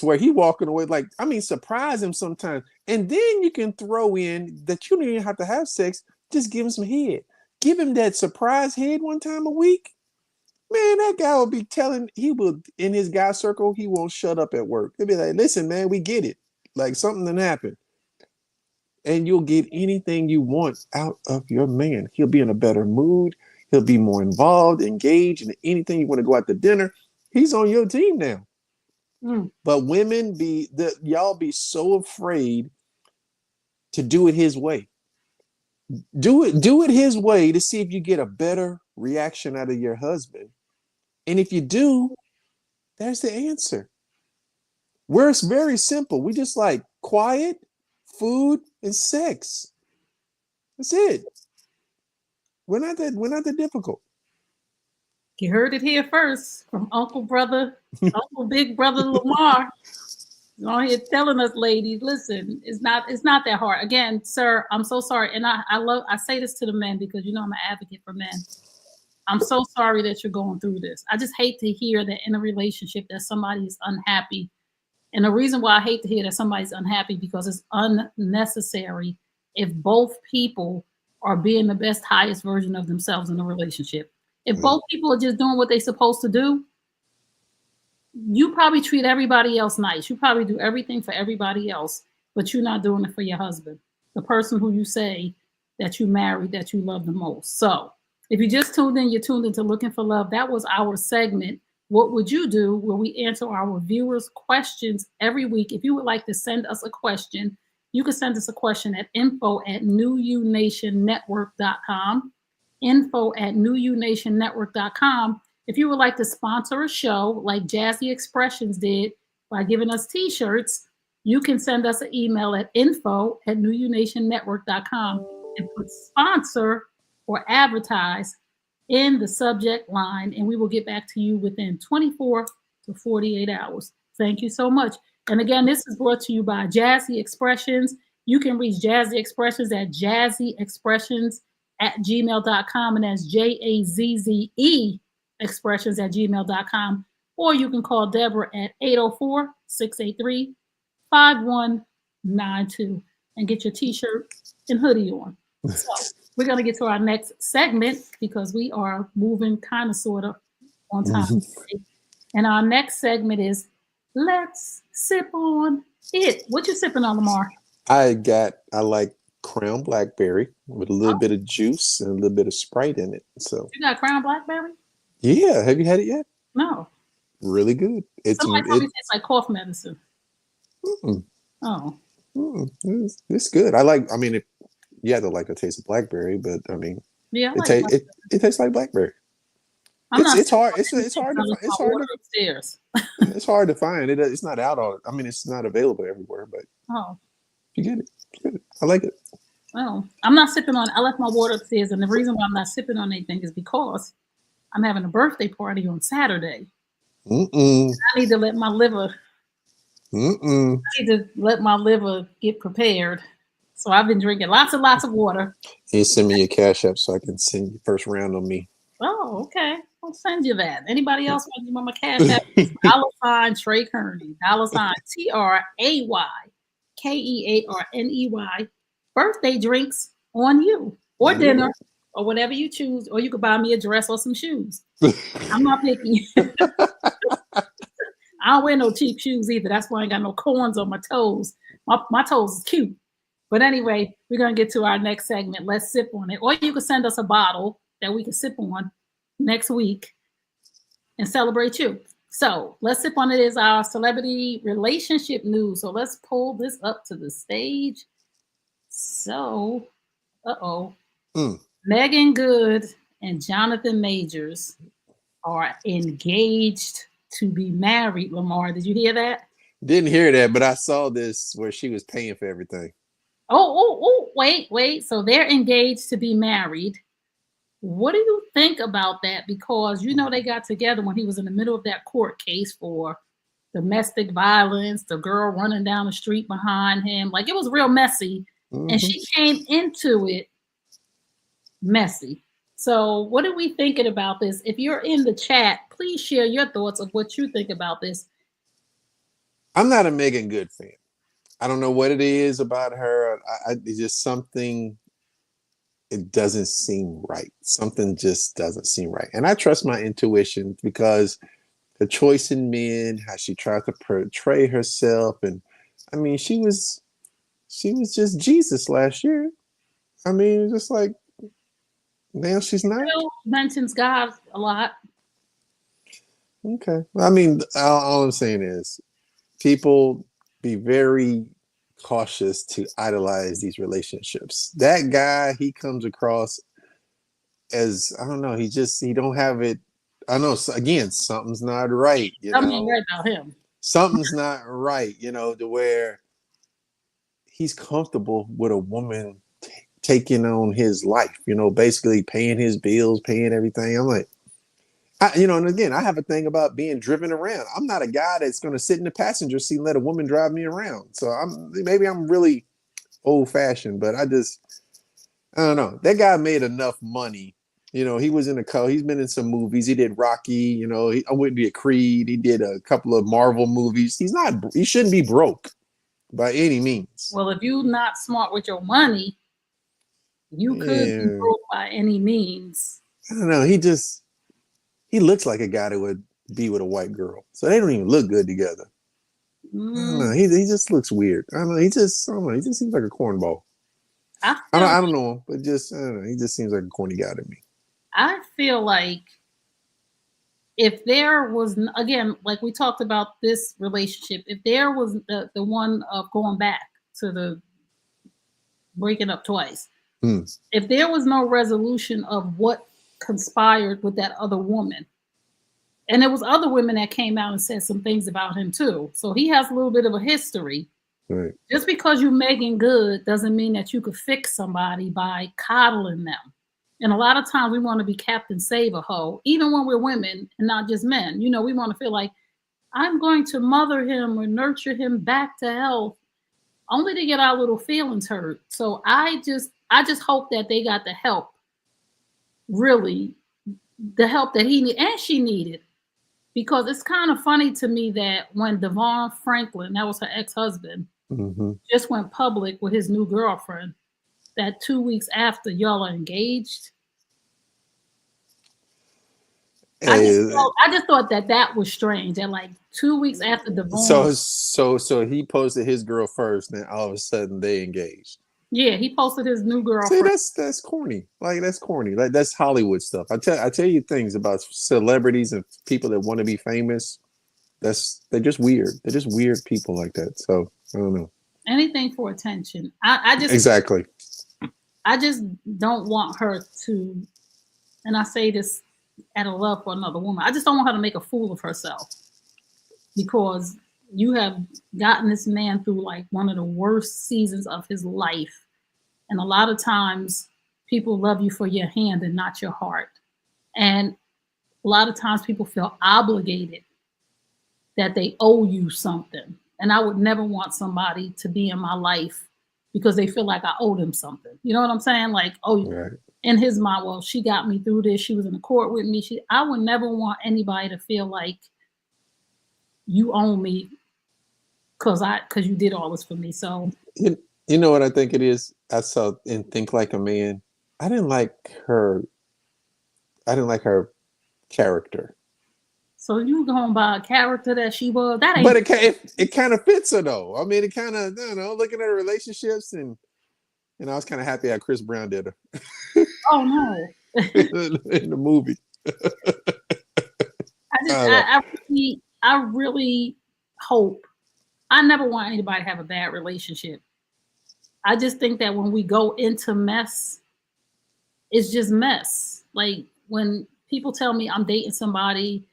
where he walking away like, I mean, surprise him sometimes. And then you can throw in that you don't even have to have sex. Just give him some head. Give him that surprise head 1 time a week. Man, that guy will be in his guy circle, he won't shut up at work. He'll be like, listen, man, we get it. Like something done happened. And you'll get anything you want out of your man. He'll be in a better mood. He'll be more involved, engaged in anything. You want to go out to dinner, he's on your team now. But women y'all be so afraid to do it his way. Do it his way to see if you get a better reaction out of your husband. And if you do, there's the answer. We're very simple. We just like quiet, food, and sex. That's it. We're not that difficult. You heard it here first from Uncle Big Brother Lamar. He's on here telling us, ladies, listen, it's not that hard. Again, sir, I'm so sorry. And I say this to the men because I'm an advocate for men. I'm so sorry that you're going through this. I just hate to hear that in a relationship that somebody is unhappy. And the reason why I hate to hear that somebody's unhappy because it's unnecessary if both people are being the best, highest version of themselves in a relationship. If both people are just doing what they're supposed to do, you probably treat everybody else nice. You probably do everything for everybody else, but you're not doing it for your husband, the person who you say that you married, that you love the most. So if you just tuned in, you're tuned into Looking for Love. That was our segment, What Would You Do?, where we answer our viewers' questions every week. If you would like to send us a question, you can send us a question at info@newunationnetwork.com, info@newunationnetwork.com. If you would like to sponsor a show like Jazzy Expressions did by giving us t-shirts, you can send us an email at info@newunationnetwork.com and put sponsor or advertise in the subject line, and we will get back to you within 24 to 48 hours. Thank you so much. And again, this is brought to you by Jazzy Expressions. You can reach Jazzy Expressions at jazzyexpressions@gmail.com, and that's JAZZE expressions@gmail.com. Or you can call Deborah at 804-683-5192 and get your t-shirt and hoodie on. So we're going to get to our next segment because we are moving kind of sort of on time. And our next segment is Let's Sip on It. What you sipping on, Lamar? I like Crown Blackberry with a little bit of juice and a little bit of Sprite in it. So you got Crown Blackberry? Yeah, have you had it yet? No. Really good. Somebody told me it tastes like cough medicine. Oh. It's good. I mean, you have to like the taste of blackberry, but I mean, yeah, it tastes like blackberry. It's hard. It's hard to find. Upstairs. It's hard to find. It's not out all. I mean, it's not available everywhere, but you get it. It's good. I like it. Well, I'm not sipping on. I left my water upstairs, and the reason why I'm not sipping on anything is because I'm having a birthday party on Saturday. I need to let my liver. I need to let my liver get prepared. So I've been drinking lots and lots of water. You send me your Cash App so I can send you first round on me. Oh, okay. I'll send you that. Anybody else want to give my Cash App? $ Tray Kearney. $TRAYKEARNEY. Birthday drinks on you, or dinner, or whatever you choose. Or you could buy me a dress or some shoes. I'm not picky. I don't wear no cheap shoes either. That's why I ain't got no corns on my toes. My toes is cute. But anyway, we're going to get to our next segment. Let's sip on it. Or you can send us a bottle that we can sip on next week and celebrate you. So Let's Sip on It is our celebrity relationship news. So let's pull this up to the stage. So, Megan Good and Jonathan Majors are engaged to be married. Lamar, did you hear that? Didn't hear that, but I saw this where she was paying for everything. Wait. So they're engaged to be married. What do you think about that? Because you know they got together when he was in the middle of that court case for domestic violence, the girl running down the street behind him. Like, it was real messy. And she came into it messy. So what are we thinking about this? If you're in the chat, please share your thoughts of what you think about this. I'm not a Megan Good fan. I don't know what it is about her. It's just something, it doesn't seem right. Something just doesn't seem right. And I trust my intuition because the choice in men, how she tried to portray herself. And I mean, she was just Jesus last year. I mean, just like, now she's not. Bill mentions God a lot. Okay. I mean, all I'm saying is people be very cautious to idolize these relationships. That guy, he comes across as, I don't know, he don't have it. I know, again, something's not right. Something ain't right about him. Something's not right, to where he's comfortable with a woman taking on his life, basically paying his bills, paying everything. I'm like, and again, I have a thing about being driven around. I'm not a guy that's going to sit in the passenger seat and let a woman drive me around. So maybe I'm really old fashioned, but I don't know. That guy made enough money You know, he was in a couple. He's been in some movies. He did Rocky. You know, I wouldn't be a Creed. He did a couple of Marvel movies. He's not. He shouldn't be broke by any means. Well, if you're not smart with your money, you could be Yeah. broke by any means. I don't know. He looks like a guy that would be with a white girl. So they don't even look good together. I don't know. He just looks weird. I don't know. I don't know. He just seems like a cornball. I don't know him, but just I don't know. He just seems like a corny guy to me. I feel like if there was, again, like we talked about this relationship, if there was the one of going back to the breaking up twice, if there was no resolution of what conspired with that other woman, and there was other women that came out and said some things about him too, so he has a little bit of a history. Right. Just because you're making good doesn't mean that you could fix somebody by coddling them. And a lot of times we want to be Captain Save-A-Ho, even when we're women and not just men. You know, we want to feel like I'm going to mother him or nurture him back to health, only to get our little feelings hurt. So I just hope that they got the help, really, the help that he needed and she needed. Because it's kind of funny to me that when Devon Franklin, that was her ex-husband, just went public with his new girlfriend, that 2 weeks after y'all are engaged. I just thought that was strange. That like 2 weeks after divorce. So he posted his girl first, and all of a sudden they engaged. Yeah, he posted his new girlfriend. See, that's corny. Like that's corny. Like that's Hollywood stuff. I tell you things about celebrities and people that want to be famous. They're just weird. They're just weird people like that. So I don't know. Anything for attention. I just exactly. I just don't want her to, and I say this out of love for another woman, I just don't want her to make a fool of herself, because you have gotten this man through like one of the worst seasons of his life. And a lot of times people love you for your hand and not your heart. And a lot of times people feel obligated that they owe you something. And I would never want somebody to be in my life because they feel like I owe them something. You know what I'm saying? Like, right. In his mind, well, she got me through this. She was in the court with me. I would never want anybody to feel like you owe me because you did all this for me. So you know what I think it is? I saw in Think Like a Man. I didn't like her character. So you going by a character that she was? That ain't. But it kind of fits her though. I mean, it kind of, I don't know, looking at her relationships, and I was kind of happy how Chris Brown did her. Oh no! In the movie. I really hope. I never want anybody to have a bad relationship. I just think that when we go into mess, it's just mess. Like when people tell me I'm dating somebody,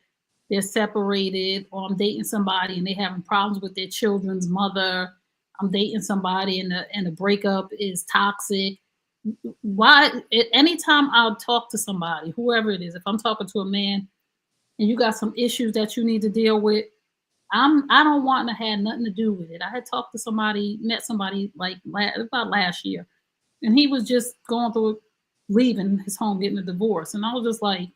they're separated, or I'm dating somebody and they're having problems with their children's mother. I'm dating somebody and the breakup is toxic. Why? Anytime I'll talk to somebody, whoever it is, if I'm talking to a man and you got some issues that you need to deal with, I don't want to have nothing to do with it. I had talked to somebody, met somebody like about last year, and he was just going through leaving his home, getting a divorce, and I was just like,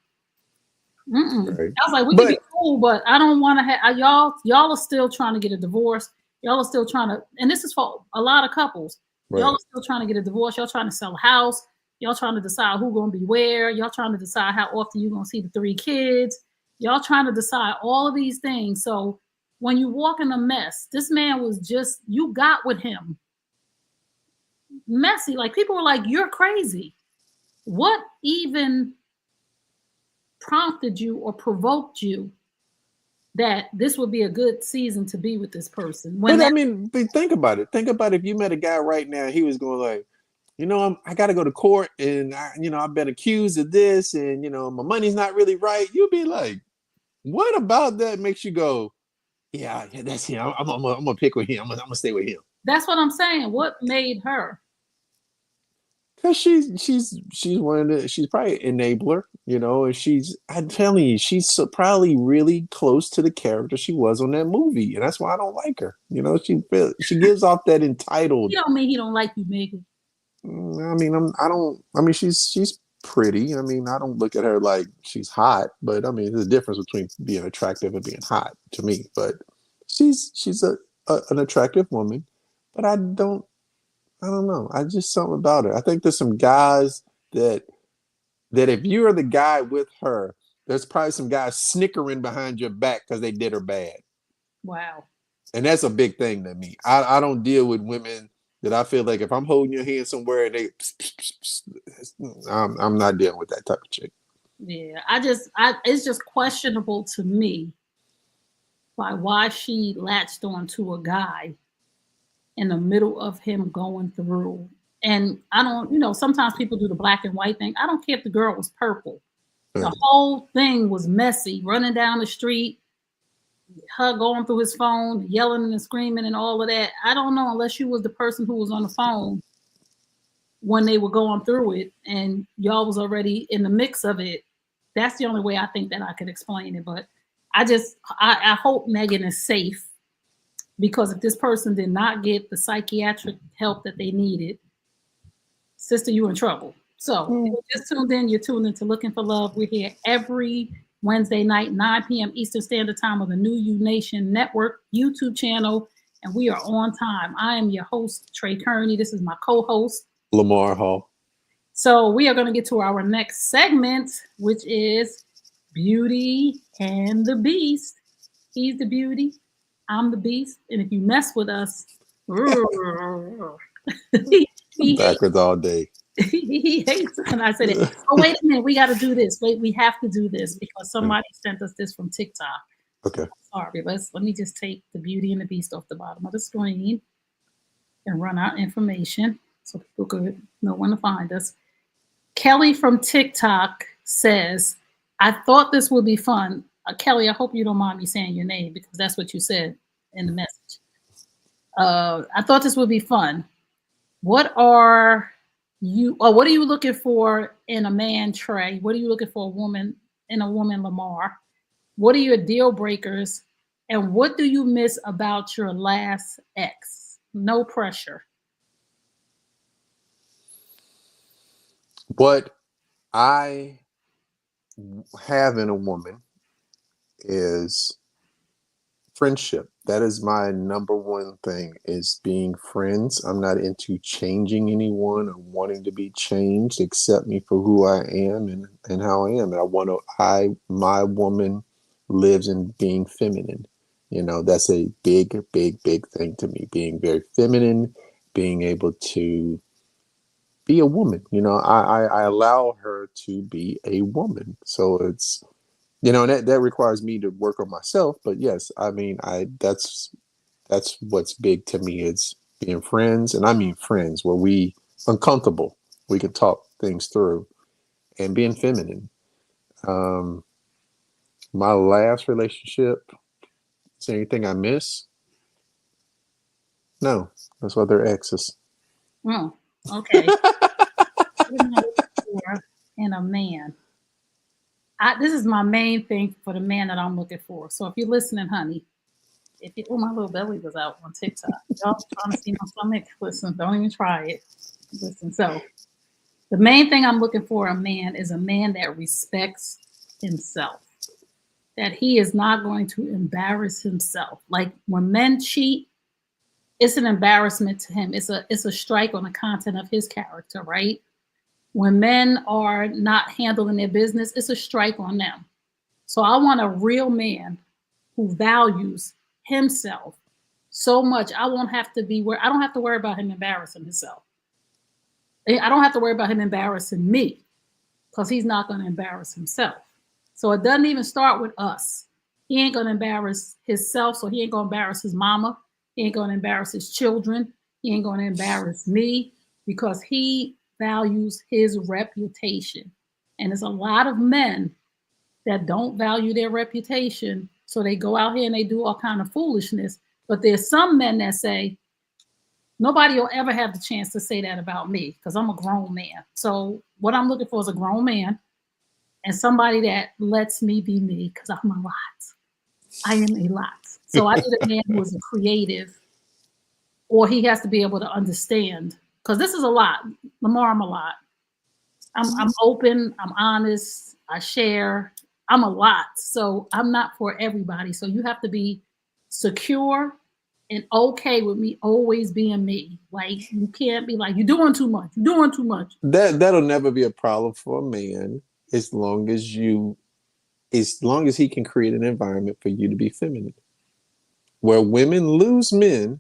right. I was like, we can be cool, but I don't want to have y'all are still trying to get a divorce. Y'all are still trying to, and this is for a lot of couples. Right. Y'all are still trying to get a divorce. Y'all trying to sell a house. Y'all trying to decide who's going to be where. Y'all trying to decide how often you're going to see the 3 kids. Y'all trying to decide all of these things. So when you walk in a mess, this man was just, you got with him messy. Like people were like, you're crazy. What even prompted you or provoked you that this would be a good season to be with this person? But think about it. Think about if you met a guy right now, he was going like, I got to go to court, and I've been accused of this, and my money's not really right. You'd be like, what about that makes you go, yeah, that's him. I'm gonna pick with him. I'm gonna stay with him. That's what I'm saying. What made her? Because she's probably an enabler, and I'm telling you, she's probably really close to the character she was on that movie, and that's why I don't like her. She gives off that entitled. You don't mean he don't like you, Megan? I mean, she's pretty. I mean, I don't look at her like she's hot, but I mean, there's a difference between being attractive and being hot to me. But she's an attractive woman, but I don't know. I just something about her. I think there's some guys that if you are the guy with her, there's probably some guys snickering behind your back because they did her bad. Wow. And that's a big thing to me. I don't deal with women that I feel like if I'm holding your hand somewhere and they, I'm not dealing with that type of chick. Yeah, it's just questionable to me, like why she latched on to a guy in the middle of him going through. And I don't, sometimes people do the black and white thing. I don't care if the girl was purple. The whole thing was messy, running down the street, her going through his phone, yelling and screaming and all of that. I don't know, unless you was the person who was on the phone when they were going through it and y'all was already in the mix of it. That's the only way I think that I could explain it. But I hope Megan is safe, because if this person did not get the psychiatric help that they needed, sister, you in trouble. So if you just tuned in, you're tuned into Looking for Love. We're here every Wednesday night, 9 p.m. Eastern Standard Time on the New You Nation Network YouTube channel, and we are on time. I am your host, Tray Kearney. This is my co-host, Lamar Hall. So we are going to get to our next segment, which is Beauty and the Beast. He's the beauty, I'm the beast, and if you mess with us, he backwards all day. He hates it when I said it. Oh, wait a minute, we got to do this. Wait, we have to do this because somebody sent us this from TikTok. Okay. Sorry, let me just take the Beauty and the Beast off the bottom of the screen and run our information so people could know when to find us. Kelly from TikTok says, I thought this would be fun. Kelly, I hope you don't mind me saying your name because that's what you said in the message. I thought this would be fun. What are you looking for in a man, Tray? What are you looking for in a woman, Lamar? What are your deal breakers? And what do you miss about your last ex? No pressure. What I have in a woman is friendship. That is my number one thing, is being friends. I'm not into changing anyone or wanting to be changed. Accept me for who I am and how I am. And my woman lives in being feminine. That's a big, big, big thing to me. Being very feminine, being able to be a woman. I allow her to be a woman. So it's, that requires me to work on myself. But yes, I mean, that's what's big to me. It's being friends, and I mean friends where we uncomfortable, we can talk things through, and being feminine. My last relationship, is there anything I miss? No, that's why they're exes. Oh, okay. In a man. This is my main thing for the man that I'm looking for. So if you're listening, honey, my little belly was out on TikTok. Y'all trying to see my stomach? Listen, don't even try it. Listen, so the main thing I'm looking for a man is a man that respects himself, that he is not going to embarrass himself. Like when men cheat, it's an embarrassment to him. It's a strike on the content of his character, right? When men are not handling their business, it's a strike on them. So I want a real man who values himself so much. I don't have to worry about him embarrassing himself. I don't have to worry about him embarrassing me because he's not going to embarrass himself. So it doesn't even start with us. He ain't going to embarrass himself, so he ain't going to embarrass his mama. He ain't going to embarrass his children. He ain't going to embarrass me because he values his reputation. And there's a lot of men that don't value their reputation, so they go out here and they do all kind of foolishness. But there's some men that say, nobody will ever have the chance to say that about me because I'm a grown man. So what I'm looking for is a grown man and somebody that lets me be me because I'm a lot. I am a lot. So I need a man who is a creative, or he has to be able to understand, because this is a lot. Lamar, I'm a lot. I'm open, I'm honest, I share. I'm a lot. So I'm not for everybody. So you have to be secure and okay with me always being me. Like you can't be like, you're doing too much. You're doing too much. That'll never be a problem for a man as long as he can create an environment for you to be feminine. Where women lose men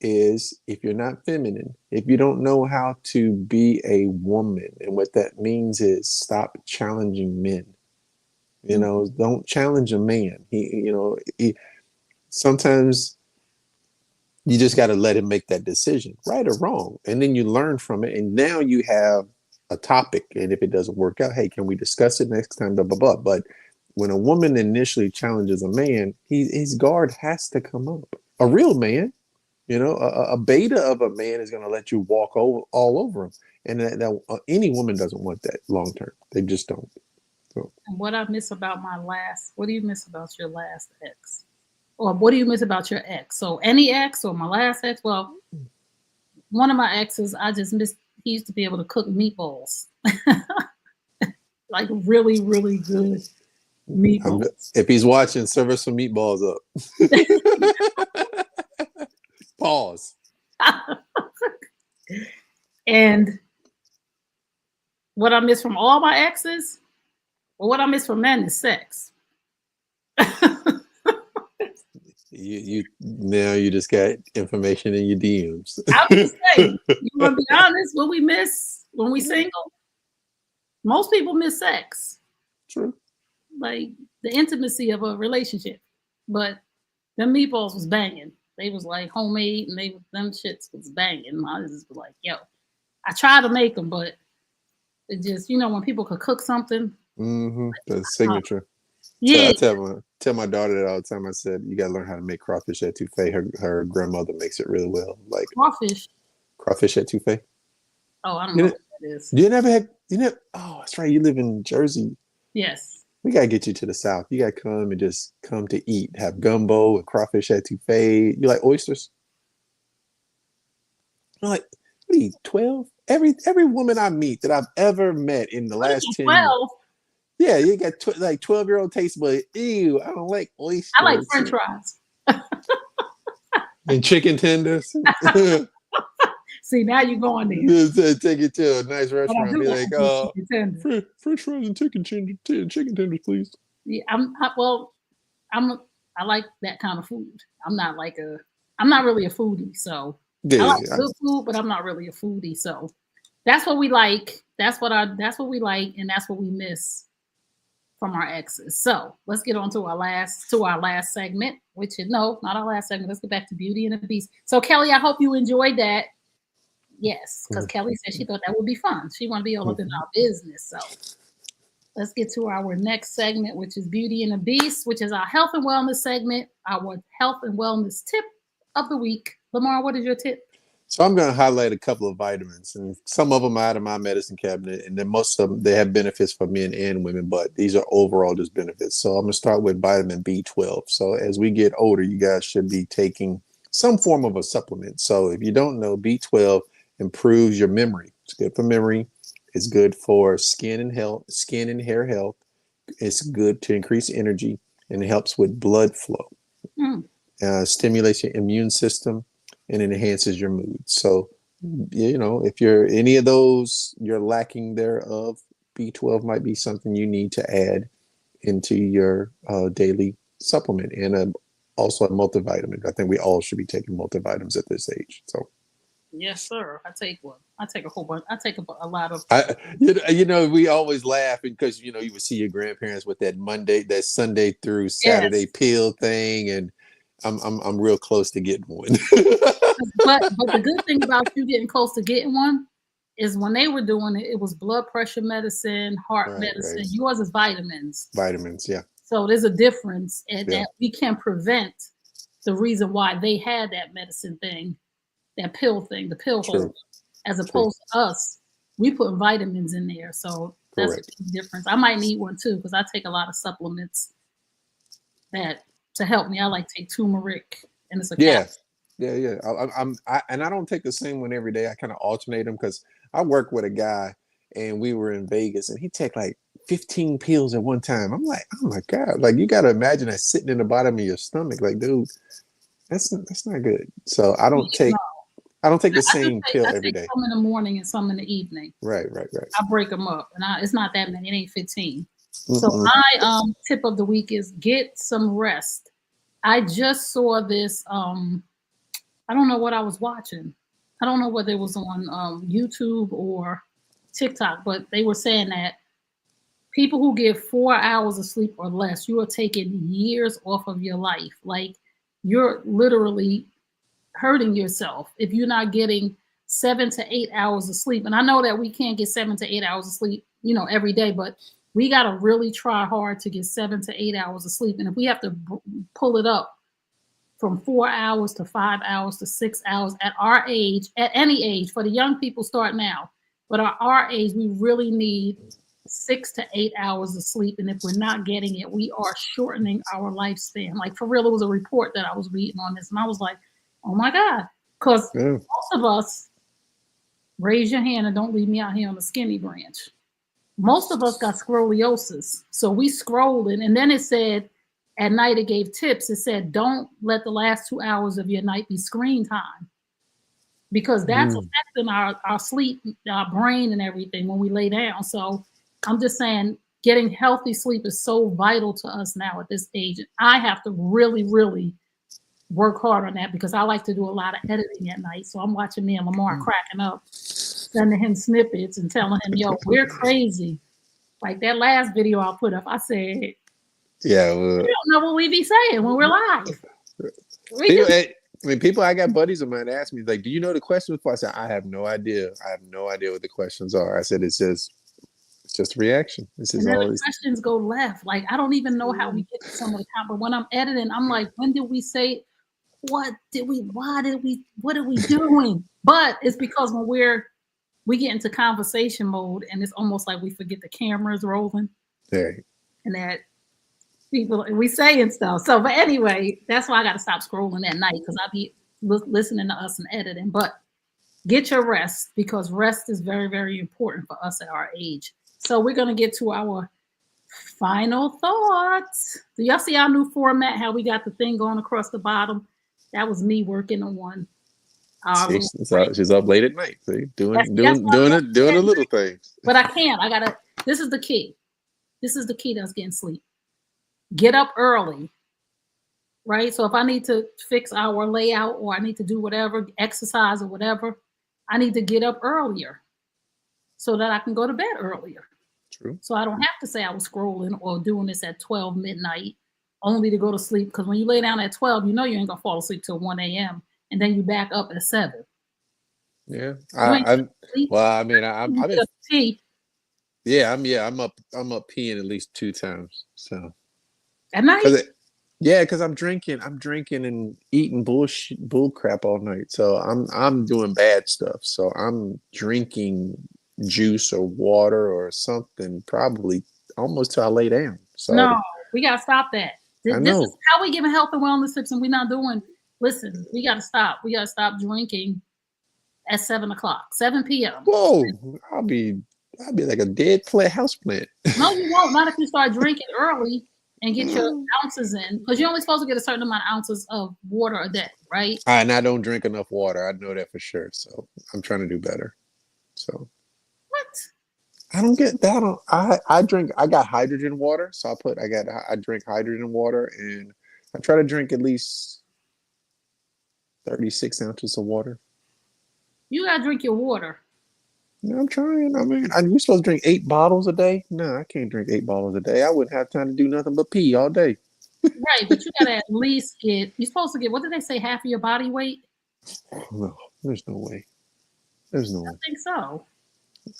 is if you're not feminine, if you don't know how to be a woman. And what that means is stop challenging men. Don't challenge a man. Sometimes you just got to let him make that decision, right or wrong. And then you learn from it. And now you have a topic. And if it doesn't work out, hey, can we discuss it next time? Blah, blah, blah. But when a woman initially challenges a man, his guard has to come up. A real man, a beta of a man is going to let you walk all over him. And any woman doesn't want that long term. They just don't. So. And what do you miss about your last ex? Or what do you miss about your ex? So any ex or my last ex? Well, one of my exes, I just missed, he used to be able to cook meatballs. Like really, really good meatballs. If he's watching, serve us some meatballs up. Pause. And what I miss from all my exes, or what I miss from men is sex. You just got information in your DMs. I was just saying, you want to be honest, what we miss when we single, most people miss sex. True. Like the intimacy of a relationship. But them meatballs was banging. They was like homemade and them shits was banging. I was just like, yo, I tried to make them, but it just, when people could cook something. Mm-hmm. The signature. Yeah. I tell my daughter that all the time. I said, you got to learn how to make crawfish etouffee. Her grandmother makes it really well. Like crawfish etouffee. Oh, I don't know what that is. Oh, that's right. You live in Jersey. Yes. We got to get you to the South. You got to come to eat. Have gumbo and crawfish etouffee. You like oysters? I'm like, what are you, 12? Every woman I meet that I've ever met in the last 10 years. Yeah, you got 12-year-old taste, but ew, I don't like oysters. I like French fries. And chicken tenders. See, now you're going there. Take it to a nice restaurant. Be like, French fries and chicken tenders, please. Yeah, I like that kind of food. I'm not really a foodie, so I like good food, but I'm not really a foodie. So that's what we like. That's what we like, and that's what we miss from our exes. So let's get on to our last segment, which is not our last segment. Let's get back to Beauty and the Beast. So Kelly, I hope you enjoyed that. Yes, because Kelly said she thought that would be fun. She want to be all up in our business. So let's get to our next segment, which is Beauty and the Beast, which is our health and wellness segment, our health and wellness tip of the week. Lamar, what is your tip? So I'm going to highlight a couple of vitamins, and some of them are out of my medicine cabinet, and then most of them, they have benefits for men and women, but these are overall just benefits. So I'm going to start with vitamin B12. So as we get older, you guys should be taking some form of a supplement. So if you don't know, B12 improves your memory. It's good for memory. It's good for skin and hair health. It's good to increase energy, and it helps with blood flow. Stimulates your immune system, and it enhances your mood. So, if you're any of those, you're lacking thereof, B12 might be something you need to add into your daily supplement, and also a multivitamin. I think we all should be taking multivitamins at this age. So, yes, sir. I take one. I take a whole bunch. I take a lot of. We always laugh because you would see your grandparents with that Sunday through Saturday pill thing, and I'm real close to getting one. but the good thing about you getting close to getting one is when they were doing it, it was blood pressure medicine, heart medicine. Right. Yours is vitamins. Vitamins, yeah. So there's a difference, and that we can prevent the reason why they had that medicine thing, that pill thing, the pill hole, as opposed to us. We put vitamins in there, so that's a big difference. I might need one too because I take a lot of supplements that to help me. I like to take turmeric, and it's a capsule. Yeah. I don't take the same one every day. I kind of alternate them because I work with a guy, and we were in Vegas, and he took like 15 pills at one time. I'm like, oh my God, like you got to imagine that sitting in the bottom of your stomach, like, dude, that's not good. So I don't take the same pill I every take day. some in the morning and some in the evening. Right. I break them up, and it's not that many. It ain't 15. Mm-mm. So my tip of the week is get some rest. I just saw this. I don't know what I was watching. I don't know whether it was on YouTube or TikTok, but they were saying that people who get 4 hours of sleep or less, you are taking years off of your life. Like you're literally hurting yourself if you're not getting 7 to 8 hours of sleep. And I know that we can't get 7 to 8 hours of sleep, every day, but we got to really try hard to get 7 to 8 hours of sleep. And if we have to pull it up from 4 hours to 5 hours to 6 hours at our age, at any age, for the young people, start now. But at our age, we really need 6 to 8 hours of sleep. And if we're not getting it, we are shortening our lifespan. Like for real, it was a report that I was reading on this, and I was like, oh my God. Because most of us, raise your hand and don't leave me out here on the skinny branch. Most of us got scoliosis. So we scrolling, and then it said, at night it gave tips. It said, don't let the last 2 hours of your night be screen time, because that's affecting our sleep, our brain and everything when we lay down. So I'm just saying, getting healthy sleep is so vital to us now at this age. I have to really, really work hard on that, because I like to do a lot of editing at night. So I'm watching me and Lamar cracking up, sending him snippets and telling him, yo, we're crazy. Like that last video I put up, I said, yeah, we don't know what we be saying when we're live. I got buddies of mine ask me, like, do you know the questions before? I said, I have no idea. I have no idea what the questions are. I said, it's just reaction. This is all the questions go left. Like, I don't even know how we get to some of the time, but when I'm editing, I'm like, when did we say, what are we doing? But it's because when we get into conversation mode, and it's almost like we forget the camera's rolling. Right. And that we saying stuff. So, but anyway, that's why I got to stop scrolling at night, because I'll be listening to us and editing. But get your rest, because rest is very, very important for us at our age. So we're going to get to our final thoughts. Do y'all see our new format, how we got the thing going across the bottom? That was me working on one. She's up late at night, see? doing a little thing. But I can't. This is the key. This is the key to us getting sleep. Get up early, right? So if I need to fix our layout, or I need to do whatever, exercise or whatever, I need to get up earlier so that I can go to bed earlier. True. So I don't have to say I was scrolling or doing this at 12 midnight only to go to sleep. Because when you lay down at 12, you ain't gonna fall asleep till 1 a.m. and then you back up at 7. Yeah. I'm up peeing at least 2 times. So at night? Because I'm drinking and eating bull crap all night. So I'm doing bad stuff. So I'm drinking juice or water or something, probably almost till I lay down. So no, we gotta stop that. This know. Is how we giving health and wellness tips, and we're not doing. Listen, we gotta stop. We gotta stop drinking at 7 o'clock, 7 p.m. Whoa, I'll be like a dead house plant. No, you won't. Not if you start drinking early and get your ounces in, because you're only supposed to get a certain amount of ounces of water a day, right? And I don't drink enough water. I know that for sure. So I'm trying to do better. So what? I don't get that. I drink. I got hydrogen water, so I drink hydrogen water, and I try to drink at least 36 ounces of water. You gotta drink your water. No, I'm trying. I mean, you're supposed to drink 8 bottles a day. No, I can't drink 8 bottles a day. I wouldn't have time to do nothing but pee all day. Right, but you gotta at least get. You're supposed to get. What did they say? Half of your body weight. No, there's no way. There's no way. I think so.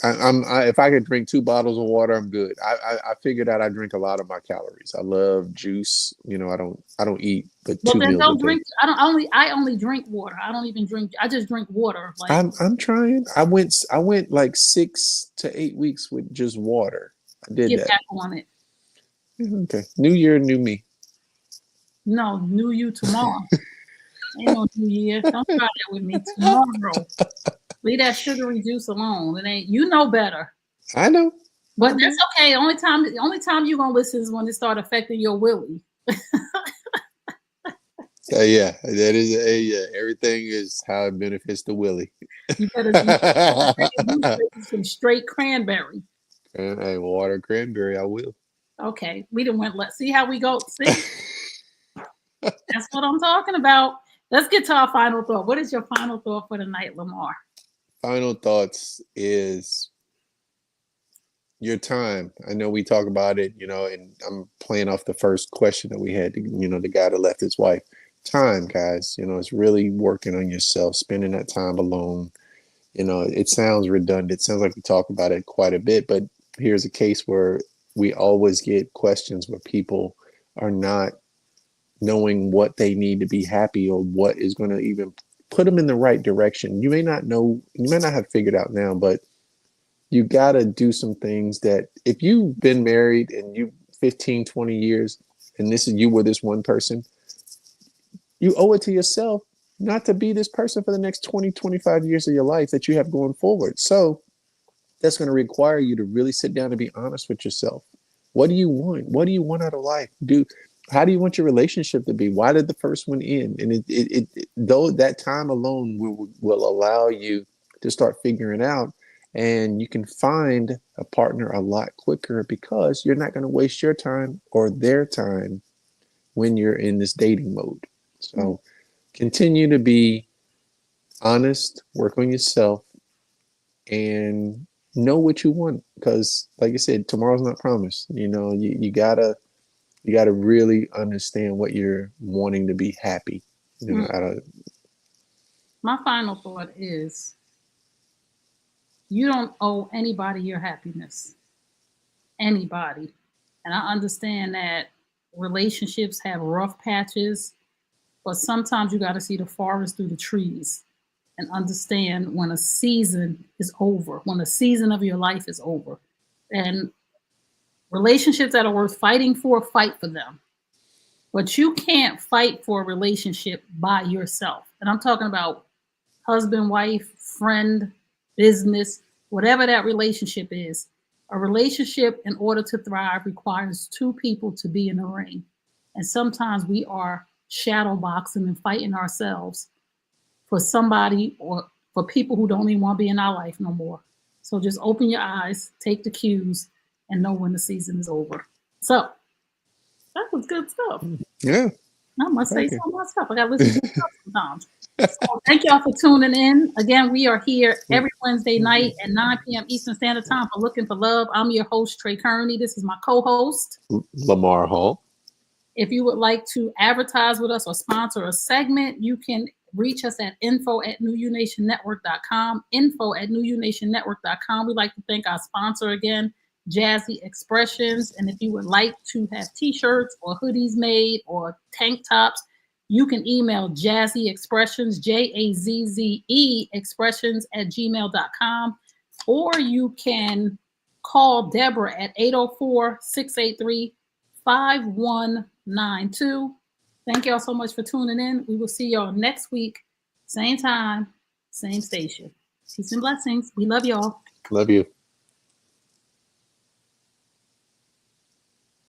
If I could drink 2 bottles of water, I'm good. I figured out I drink a lot of my calories. I love juice. I don't eat but 2 meals don't a day. drink. I only drink water. I don't even drink. I just drink water. Like I'm trying. I went like 6 to 8 weeks with just water. I did get that. back on it. Okay. New year, new me. No, new you tomorrow. Ain't no new year. Don't try that with me tomorrow. Leave that sugary juice alone. It ain't. You know better. I know. But that's okay. The only time you're gonna listen is when it start affecting your willie. Yeah, that is yeah. Everything is how it benefits the Willie. You better do some straight cranberry. And hey, water cranberry, I will. Okay, we didn't went. Let's see how we go. See, that's what I'm talking about. Let's get to our final thought. What is your final thought for the night, Lamar? Final thoughts is your time. I know we talk about it, and I'm playing off the first question that we had, the guy that left his wife. Time, guys, it's really working on yourself, spending that time alone. It sounds redundant. It sounds like we talk about it quite a bit, but here's a case where we always get questions where people are not knowing what they need to be happy or what is going to even put them in the right direction. You may not know, you may not have figured out now, but you got to do some things that if you've been married and you 15, 20 years, and this is you were this one person, you owe it to yourself not to be this person for the next 20, 25 years of your life that you have going forward. So that's going to require you to really sit down and be honest with yourself. What do you want? What do you want out of life? How do you want your relationship to be? Why did the first one end? And though that time alone will allow you to start figuring out, and you can find a partner a lot quicker because you're not going to waste your time or their time when you're in this dating mode. So continue to be honest, work on yourself, and know what you want. Because like I said, tomorrow's not promised. You gotta really understand what you're wanting to be happy. My final thought is you don't owe anybody your happiness. Anybody. And I understand that relationships have rough patches, but sometimes you got to see the forest through the trees and understand when a season is over, when a season of your life is over. And relationships that are worth fighting for, fight for them. But you can't fight for a relationship by yourself. And I'm talking about husband, wife, friend, business, whatever that relationship is. A relationship, in order to thrive, requires two people to be in the ring. And sometimes we are shadow boxing and fighting ourselves for somebody or for people who don't even want to be in our life no more. So just open your eyes, take the cues, and know when the season is over. So that was good stuff. Yeah. I must say so myself. I got to listen to stuff sometimes. So thank y'all for tuning in. Again, we are here every Wednesday night at 9 p.m. Eastern Standard Time for Looking for Love. I'm your host, Tray Kearney. This is my co-host, Lamar Hall. If you would like to advertise with us or sponsor a segment, you can reach us at info@newunationnetwork.com, info@newunationnetwork.com. We'd like to thank our sponsor again, Jazzy Expressions. And if you would like to have t-shirts or hoodies made or tank tops, you can email Jazzy Expressions, JAZZE Expressions @gmail.com, or you can call Deborah at 804-683-5192. Thank y'all so much for tuning in. We will see y'all next week, same time, same station. Peace and blessings. We love y'all. Love you.